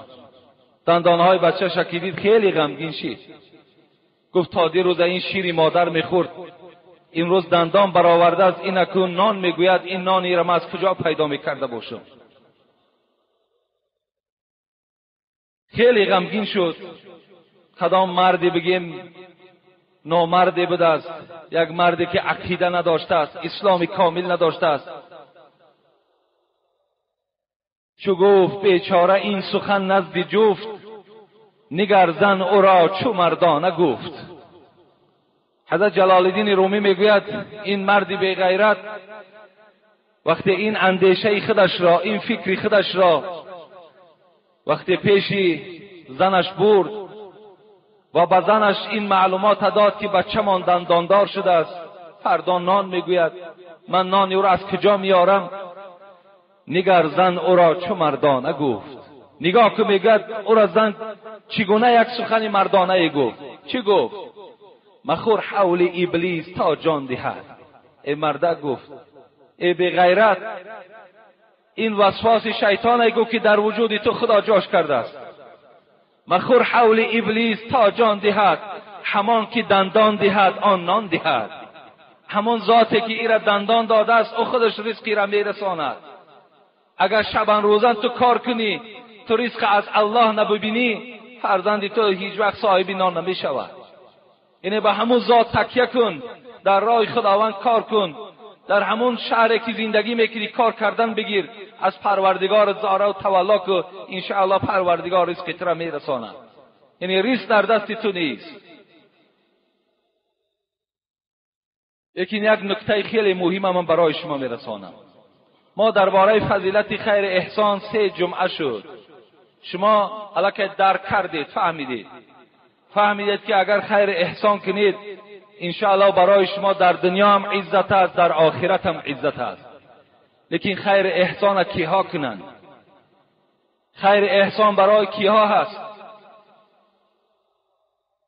دندانهای بچهش که دید خیلی غمگین شد. گفت تا دیروز این شیر مادر میخورد امروز دندان برآورده است، این اکنون نان میگوید این نانی را از کجا پیدا میکرده باشم. خیلی غمگین شد. کدام مردی بگیم نامردی بوده است، یک مردی که عقیده نداشته است، اسلام کامل نداشته است. چو گفت بیچاره این سخن نزد جفت، نگر زن او را چو مردانه گفت. حضرت جلال الدین رومی میگوید این مردی بی غیرت وقتی این اندیشه خودش را، این فکر خودش را وقتی پیش زنش برد و به زنش این معلومات داد که بچه‌مان دنداندار شده است، فردا نان میگوید، من نان او را از کجا میارم؟ نگر زن او را چو مردانه گفت. نگاه که میگوید او را زن چگونه یک سخن مردانه گفت. چی گفت؟ مخور حول ابلیس تا جان دهد. ای مرد گفت ای بی غیرت، این وسواس شیطان گفت که در وجود تو خدا جاش کرده است. مخور حول ابلیس تا جان دهد، همان که دندان دهد آن نان دهد. همان ذاتی که ایره دندان داده است او خودش رزقی را میرساند. اگر شبان روزن تو کار کنی، تو رزق از الله نببینی، فرزند تو هیچ وقت صاحب نان نمیشود. یعنی به همون ذات تکیه کن، در راه خداوند کار کن، در همون شهری که زندگی میکنی کار کردن بگیر، از پروردگار زاره و تولا که انشاءالله پروردگار رزق را میرساند. یعنی رزق در دست تو نیست. لیکن یک نکته خیلی مهم من برای شما میرسانم. ما درباره فضیلت خیر احسان 3 جمعه شد. شما الان درک کردید، فهمیدید که اگر خیر احسان کنید انشاءالله برای شما در دنیا هم عزت است، در آخرت هم عزت است. لیکن خیر احسان کیها کنند؟ خیر احسان برای کیها هست؟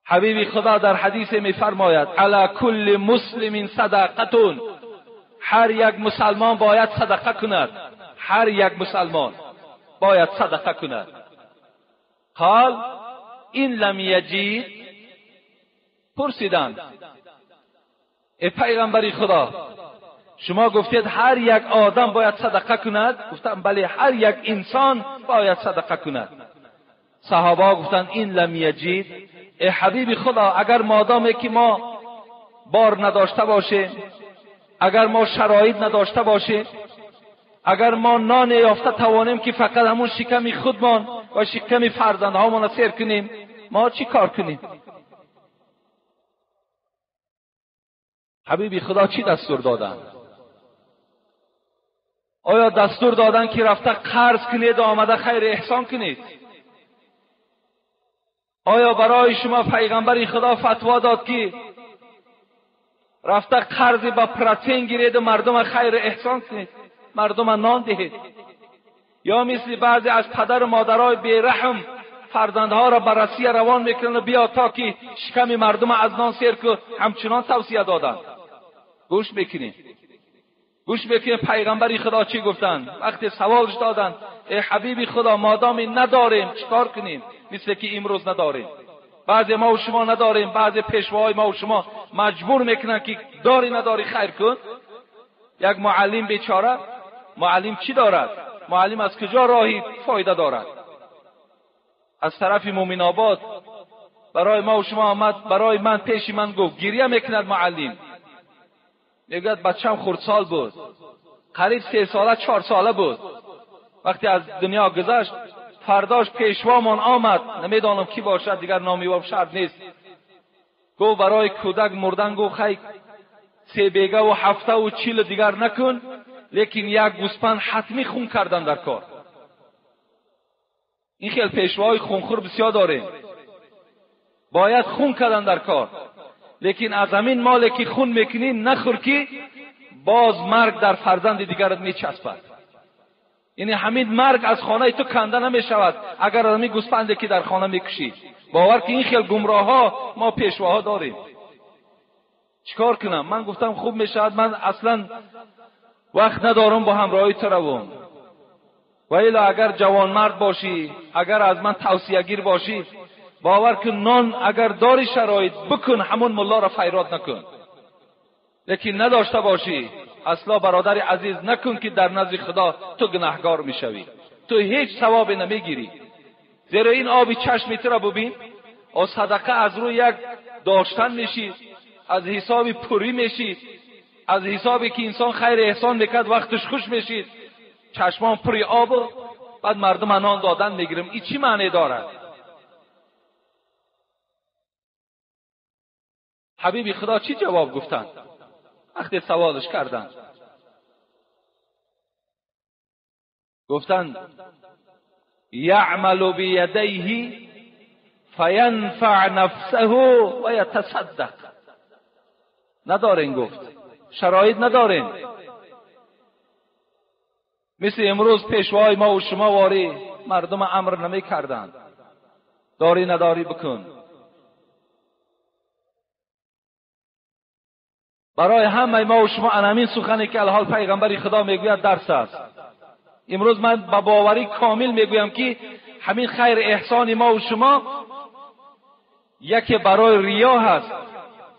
حبیب خدا در حدیث می فرماید علی کل مسلم صدقتون، هر یک مسلمان باید صدقه کند. هر یک مسلمان باید صدقه کند. قال این لم یجید، پرسیدند ای پیغمبر خدا شما گفتید هر یک آدم باید صدقه کند؟ گفتم بله، هر یک انسان باید صدقه کند. صحابه گفتند این لم یجید، ای حبیب خدا اگر مادامی که ما بار نداشته باشه، اگر ما شرایط نداشته باشه، اگر ما نان یافته توانیم که فقط همون شکم خودمان و شکم فرزندهامان سیر کنیم، ما چی کار کنیم؟ حبیب خدا چی دستور دادن؟ آیا دستور دادن که رفته قرض کنید و آمده خیر احسان کنید؟ آیا برای شما پیغمبر خدا فتوا داد که رفته قرض با پراتین گیرید و مردم خیر احسان کنید، مردم نان دهید؟ یا مثل بعضی از پدر و مادرای بیرحم فرزندها را به روسیه روان میکنن و بیا تا که شکم مردم از نان سیر که همچنان توصیه دادن. گوش بکنید پیغمبر خدا چی گفتن؟ وقتی سوالش دادن ای حبیب خدا مادام نداریم چیکار کنیم؟ مثل که امروز نداریم، بعضی ما و شما نداریم، بعضی پیشوای ما و شما مجبور میکنن که داری نداری خیر کن. یک معلم بیچاره، معلم چی دارد؟ معلم از کجا راهی فایده دارد؟ از طرف مومن آباد برای ما و شما آمد، برای من پیش من گفت، گریه میکند معلم، میگوید بچه‌م خردسال بود، قریب 3 ساله 4 ساله بود، وقتی از دنیا گذشت فرداش پیشوامان آمد، نمیدانم کی باشد دیگر، نامی و شرط نیست، گفت برای کودک مردن گفت خیلی 3 بیگه و 7 و 40 دیگر نکن، لیکن یک گوسپند حتمی خون کردن در کار. این خیلی پیشوای خونخور بسیار داریم، باید خون کردن در کار، لیکن از همین مالی که خون میکنی نخور که باز مرگ در فرزند دیگرت میچسبد. یعنی همین مرگ از خانه تو کنده نمیشود اگر از همین گوسپندی که در خانه میکشی. باور که این خیلی گمراه ها ما پیشواها داریم. چیکار کنم؟ من گفتم خوب میشود من اصلا وقت ندارم با همراهی تو روم، و الا اگر جوان مرد باشی، اگر از من توصیه گیر باشی، باور کن نان اگر داری شرایط بکن، همون ملا را فیراد نکن. لیکن نداشته باشی، اصلا برادر عزیز نکن که در نزد خدا تو گناهکار میشوی، تو هیچ ثوابی نمیگیری. زیرا این آبی چشمی تو را ببین، و صدقه از روی یک داشتن میشی، از حساب پوری میشی، از حسابی که انسان خیر احسان میکرد وقتش خوش میشید، چشمان پری آب و بعد مردم نان دادن میگیرم. این چی معنی دارد؟ حبیب خدا چی جواب گفتند وقتی سوالش کردند؟ گفتند یعمل بیدیه فینفع نفسه و یتصدق. ندارین، گفت شرایط ندارین. مثل امروز پیشوای ما و شما واری مردم امر نمی کردند داری نداری بکن. برای همه ما و شما انامین سخنی که الحال پیغمبر خدا میگوید درس است. امروز من با باوری کامل میگویم که همین خیر احسان ما و شما یکی برای ریا هست،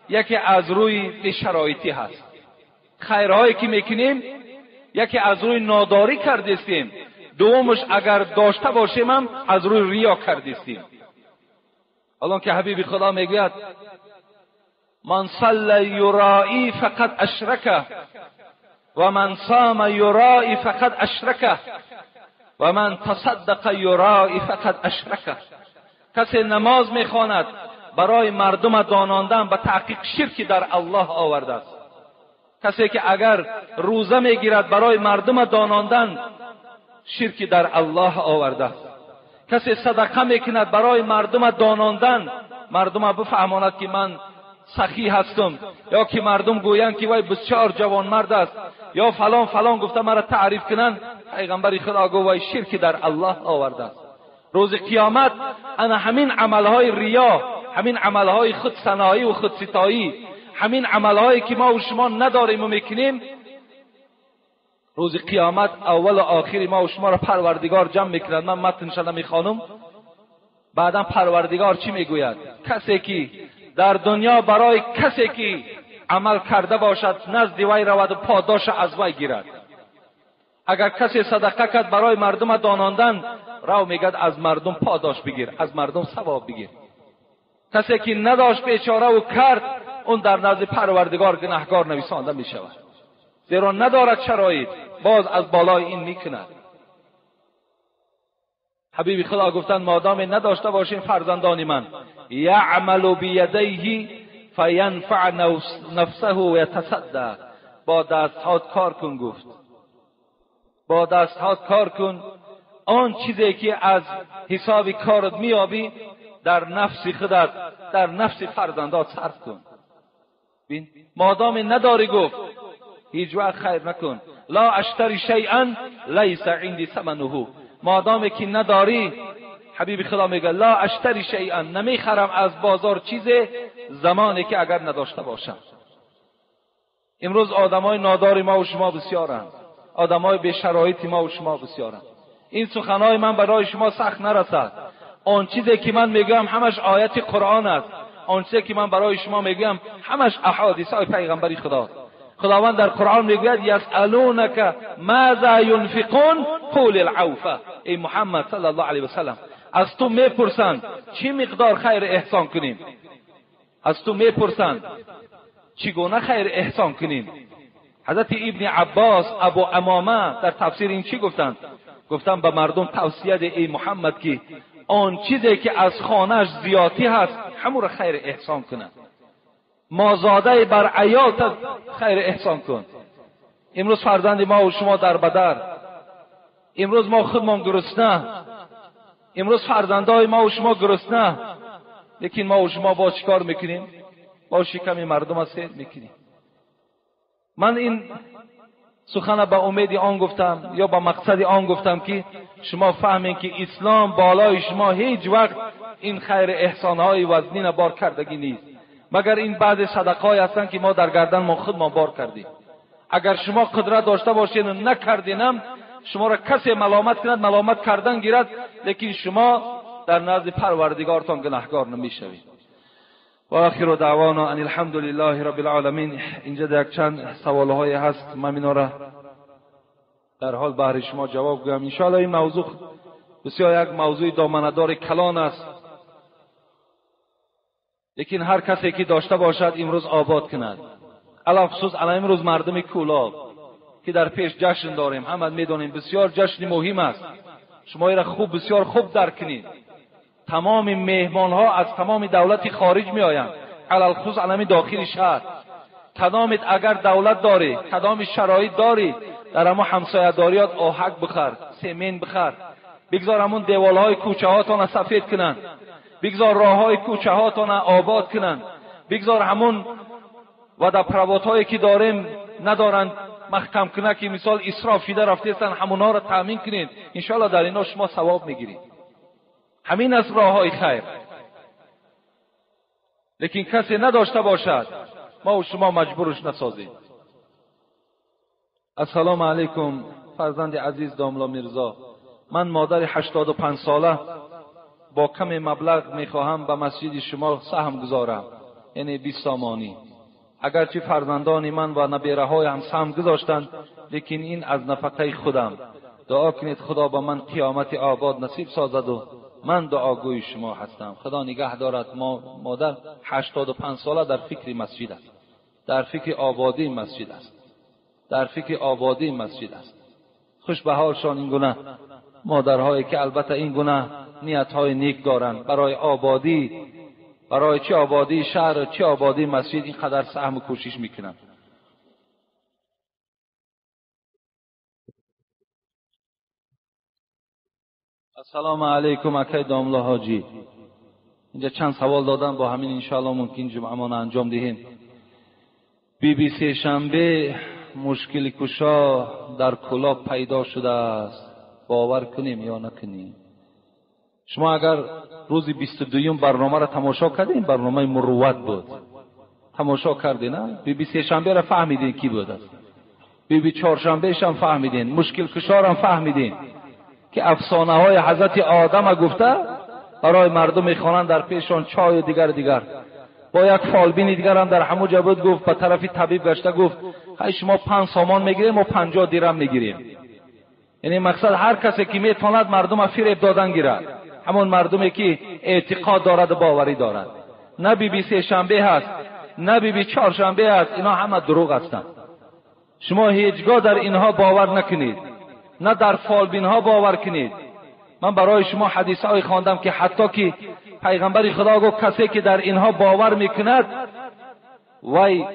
یکی از روی شرایطی هست. خیرهایی که میکنیم یکی از روی ناداری کردیم، دومش اگر داشته باشیم هم از روی ریا کردیم. الان که حبیب خدا میگوید من صلى يرائي فقد اشرك و من صام يرائي فقد اشرك و من تصدق يرائي فقد اشرك. کسی نماز میخواند برای مردم داناندن به تحقیق شرکی در الله آورده است. کسی که اگر روزه میگیرد برای مردم داناندن شرکی در الله آورده است. کسی صدقه میکند برای مردم داناندن، مردم بفهماند که من سخی هستم، یا که مردم گویند که وای بسیار جوان مرد است، یا فلان فلان گفته مرا تعریف کنند. پیغمبر خدا گفت وای شرکی در الله آورده است. روز قیامت انا همین عملهای ریا، همین عملهای خود سنایی و خود ستایی، همین عملهایی که ما و شما نداریم و میکنیم، روز قیامت اول و آخری ما و شما را پروردگار جمع میکند. من متنش نمیخوانم. بعدا پروردگار چی میگوید؟ کسی که در دنیا برای کسی که عمل کرده باشد نزد وی رود و پاداش از وی گیرد. اگر کسی صدقه کرد برای مردم داناندن، رو میگد از مردم پاداش بگیر، از مردم ثواب بگیر. کسی که نداشت بیچاره و کرد، اون در نزد پروردگار گناهکار نویسانده می شود، زیرا ندارد شرایط، باز از بالای این میکند. حبیب خدا گفتند مادام نداشته باشین فرزندان من، یعمل بیدیه فینفع نفسه و یتصدق. با دستهات کار کن. گفت با دستهات کار کن. آن چیزی که از حساب کارت میابی در نفس خودت، در نفس فرزندات صرف کن. بین مادام نداری، گفت هیچ وقت خیر نکن. لا اشتری شیئا لیس عندي ثمنه. مادامی که نداری، حبیب خدا میگه لا اشتری شیئا، نمیخرم از بازار چیز زمانی که اگر نداشته باشم. امروز آدمای ناداری ما و شما بسیارند، آدمای بی شرایطی ما و شما بسیارند. این سخنهای من برای شما سخت نرسد. آن چیزی که من میگم همش آیت قرآن است، آن چیزی که من برای شما میگم همش احادیث های پیغمبر خدا. خداوند در قرآن میگوید یسألونک ماذا ينفقون قول العوف. ای محمد صلی الله علیه و سلم، از تو میپرسند چی مقدار خیر احسان کنیم، از تو میپرسند چگونه خیر احسان کنیم. حضرت ابن عباس ابو امامه در تفسیر این چی گفتند؟ گفتند به مردم توصیه ده ای محمد که آن چیزی که از خانهش زیادی هست همون را خیر احسان کنند. مازاده بر عیالت خیر احسان کن. امروز فرزند ما و شما در بدر، امروز ما خودمان گرسنه، امروز فرزندای ما و شما گرسنه، لیکن ما و شما با چیکار میکنیم؟ با شکم مردم سیر میکنیم. من این سخن به امید آن گفتم یا با مقصد آن گفتم که شما فهمین که اسلام بالای شما هیچ وقت این خیر احسانهای وزنی بار کردگی نیست، مگر این بعض صدقه‌های هستند که ما در گردن ما خودمان بار کردیم. اگر شما قدرت داشته باشین و نکردینم، شما را کسی ملامت کند، ملامت کردن گیرد، لیکن شما در نزد پروردگارتان گناهکار نمیشوید. و آخر دعوانا ان الحمد لله رب العالمین. اینجا یک چند سوال‌های هست، من اینا را در حال بهر شما جواب گویم. ان شاءالله این موضوع بسیار یک موضوع دامنه‌دار کلان است، لیکن هر کسی که داشته باشد امروز آباد کند. علاوه خصوص الان امروز مردم کولاب که در پیش جشن داریم، همه میدونیم بسیار جشن مهم است. شما این را بسیار خوب درک کنید. تمام مهمان ها از تمام دولت خارج می آیند، علاوه خصوص الان داخل شهر. کدامت اگر دولت داری، کدام شرایط داری، در اما همسایه‌داریات آهک بخر، سمنت بخر، بگذار همون دیوالهای کوچه هاتون سفید کنن، بگذار راههای کوچه هاتون آباد کنن، بگذار همون وادپروات هایی که داریم ندارند محکم کنه که مثال اسراف شده رفتهستن، همونها را تامین کنید. انشاءالله در اینا شما ثواب میگیرید. همین از راه های خیر. لیکن کسی نداشته باشد، ما و شما مجبورش نسازیم. السلام علیکم فرزند عزیز داملا میرزا. من مادر 85 ساله با کم مبلغ میخواهم به مسجد شما سهم گذارم، یعنی 20 سامانی. اگرچه فرزندان من و نبیره هایم سهم گذاشتند، لیکن این از نفقه خودم. دعا کنید خدا به من قیامت آباد نصیب سازد و من دعاگوی شما هستم. خدا نگه دارد. مادر 85 ساله در فکر مسجد است، در فکر آبادی مسجد است، در فکر آبادی مسجد است. خوش به حالشان این گونه مادرهایی که البته این گونه نیت‌های نیک دارند برای آبادی، برای چه آبادی شهر چه آبادی مسجد، اینقدر سهم و کوشش میکنند. السلام علیکم اکای داملا حاجی. اینجا چند سوال دادم، با همین انشاءالله ممکن جمعمان انجام دهیم. BBC شنبه مشکل کشا در کلاب پیدا شده است، باور کنیم یا نکنیم. شما اگر روز 22 برنامه را تماشا کردین، برنامه مروت بود، تماشا کردین نه؟ BBC شنبه را فهمیدین کی بود است. BBC چهارشنبه هم فهمیدین، مشکل کشا را فهمیدین که افسانه های حضرت آدم گفته برای مردم میخوانند در پیشان چای و دیگر. با یک فالبین دیگر هم در همو جا بود، گفت به طرف طبیب گشته گفت های شما 5 سامان میگیریم و 50 درهم میگیریم. یعنی مقصد هر کسی که میتواند مردم فریب دادن گیرد، همون مردمی که اعتقاد دارد و باوری دارد. نه BBC شنبه هست، نه BBC چهارشنبه هست، اینا همه دروغ هستند. شما هیچگاه در اینها باور نکنید، نه در فالبین ها باور کنید. من برای شما حدیث های خواندم که حتی که پیغمبر خدا گفت کسی که در اینها باور میکند وای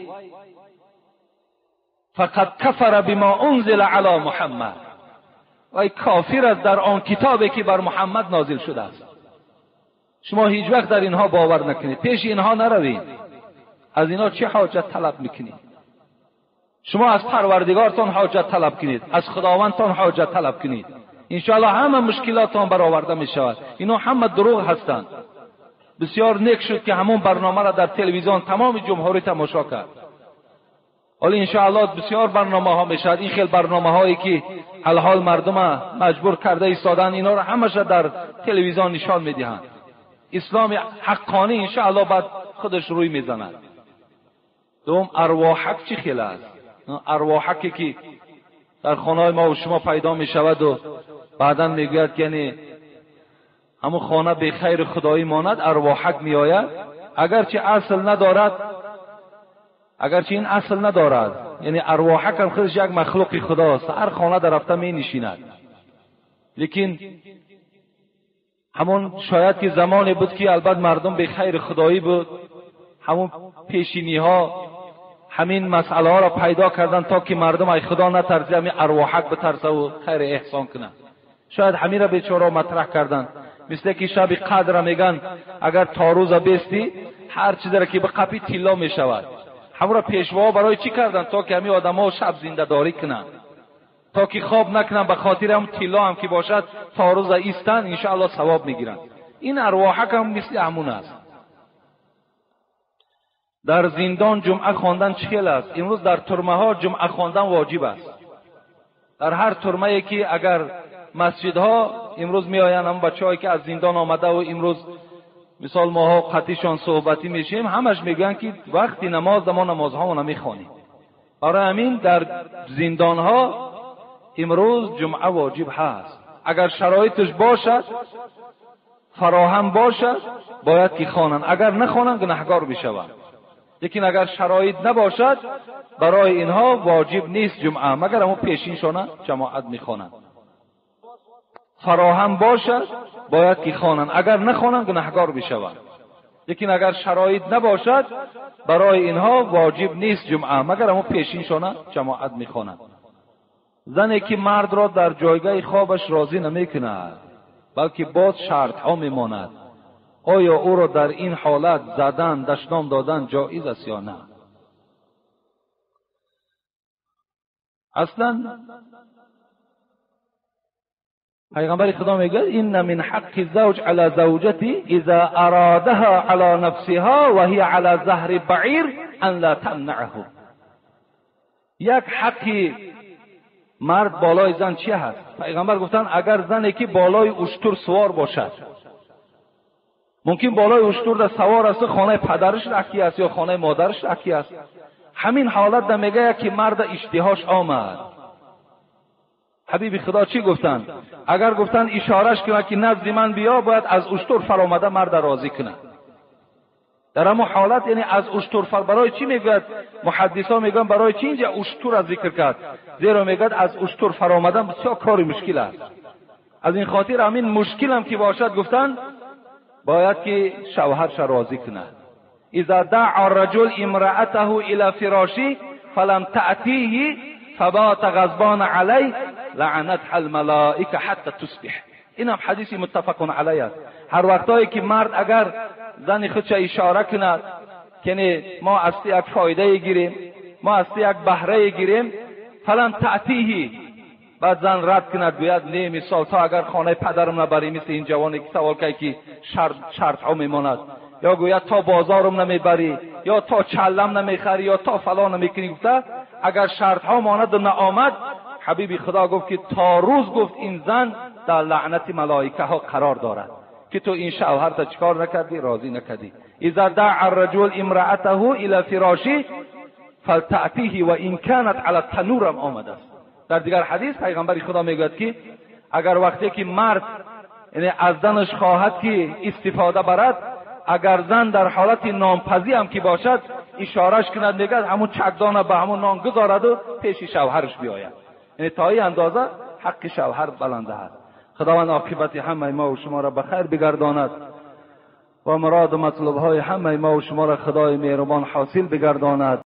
فقط کفر بما انزل علی محمد، وای کافر است در آن کتابی که بر محمد نازل شده است. شما هیچ وقت در اینها باور نکنید، پیش اینها نروید. از اینها چه حاجت طلب میکنید؟ شما از پروردگارتان حاجت طلب کنید، از خداوندتان حاجت طلب کنید، انشاءالله همه مشکلاتتان برآورده می شود. اینا همه دروغ هستند. بسیار نیک شد که همون برنامه را در تلویزیون تمام جمهوری تماشا کرد. ولی انشاءالله بسیار برنامه ها می شود. این خیلی برنامه هایی که الحال مردم مجبور کرده ایستادن، اینا را همش در تلویزیون نشان می دهند. اسلام حقانی انشاءالله بعد خودش روی می زند. دوم ارواحک چی خیلی است؟ ارواحکی که در خانه ما و شما پیدا می شود و بعدا می گوید که یعنی همون خانه به خیر خدایی ماند، ارواحک می آید. اگرچه اصل ندارد، اگرچه این اصل ندارد، یعنی ارواحک هم خودش یک مخلوق خداست، هر خانه در رفته می نشیند. لیکن همون شاید که زمانی بود که البته مردم به خیر خدایی بود، همون پیشینی ها همین مسئله ها را پیدا کردن تا که مردم ای خدا نترسه، همین ارواحک بترسه و خیر احسان کنه. شاید همین را بیچاره مطرح کردن. مثل که شب قدر میگن اگر تا روز بیستی هر چیزی را که به قپی طلا می شود. همون را پیشوا برای چی کردن؟ تا که همین آدم ها شب زنده داری کنن، تا که خواب نکنن، به خاطر هم طلا هم که باشد تا روز ایستن انشاءالله ثواب میگیرن. این ارواحک هم مثل همون است. در زندان جمعه خواندن چهل است. امروز در ترمه ها جمعه خواندن واجب است. در هر ترمه ای که اگر مسجدها امروز می آیند، هم بچه‌هایی که از زندان آمده و امروز مثال ماها قطیشان صحبتی میشیم، همش میگن که وقتی نماز ما نمازها نمیخوانیم. برای همین در زندان ها امروز جمعه واجب هست. اگر شرایطش باشد، فراهم باشد، باید که خوانند. اگر نخوانند گناهکار بشوند. لیکن اگر شرایط نباشد برای اینها واجب نیست جمعه، مگر همون پیشینشان جماعت میخوانند. فراهم باشد باید که خوانند. اگر نخوانند گناهکار بشوند. لیکن اگر شرایط نباشد برای اینها واجب نیست جمعه، مگر همون پیشینشان جماعت میخوانند. زنی که مرد را در جایگاه خوابش راضی نمیکند بلکه باز شرط ها میماند، آیا او را در این حالت زدن، دشنام دادن جایز است یا نه؟ اصلا پیغمبر خدا میگه این من حق زوج علی زوجتی اذا ارادها علی نفسها و هی علی ظهر بعیر ان لا تمنعه. یک حقی مرد بالای زن چی هست؟ پیغمبر گفتن اگر زنی که بالای اشتر سوار باشد، ممکن بالای اشتر در سوار است، خانه پدرش رکی است یا خانه مادرش رکی است، همین حالت در میگه که مرد اشتهاش آمد. حبیب خدا چی گفتن؟ اگر گفتن اشارش کنه که نزد من بیا، باید از اشتر فرامده مرد راضی کنه. در همون حالت یعنی از اشتر برای چی میگوید؟ محدثا میگن برای چی اینجا اشتر از ذکر کرد؟ زیرا میگد از اشتر فرامدن بسیار کار مشکل است. از این خاطر همین مشکل هم که باشد گفتن باید که شوهرش راضی کنه. اذا دعا الرجل امرأته الى فراشی فلم تأتیه فبات غضبان علی لعنتها الملائکه حتی تصبح. این هم حدیث متفق علیه است. هر وقتایی که مرد اگر زن خودش اشاره کند که ما از یک فایده گیریم، ما از یک بهره گیریم، فلم تأتیه، بعد زن رد کند گوید نه مثال تا اگر خانه پدرم نبری، مثل این جوانی که سوال کرد که شرط ها میماند، یا گوید تا بازارم نمیبری، یا تا چلم نمیخری، یا تا فلان نمیکنی. گفته اگر شرط ها ماند و نآمد، حبیب خدا گفت که تا روز گفت این زن در لعنت ملائکه ها قرار دارد که تو این شوهر تا چیکار نکردی، راضی نکردی. اذا دعا الرجل امرأته الى فراشی فلتأتیه و ان كانت علی التنور هم آمده است. در دیگر حدیث پیغمبر خدا میگوید که اگر وقتی که مرد یعنی از زنش خواهد که استفاده برد، اگر زن در حالت نانپزی هم که باشد اشارش کند، میگه همون چکدانه به همون نان گذارد و پیش شوهرش بیاید. یعنی تا این اندازه حق شوهر بلنده است. خداوند عاقبت همه ما و شما را به خیر بگرداند و مراد و مطلب های همه ما و شما را خدای مهربان حاصل بگرداند.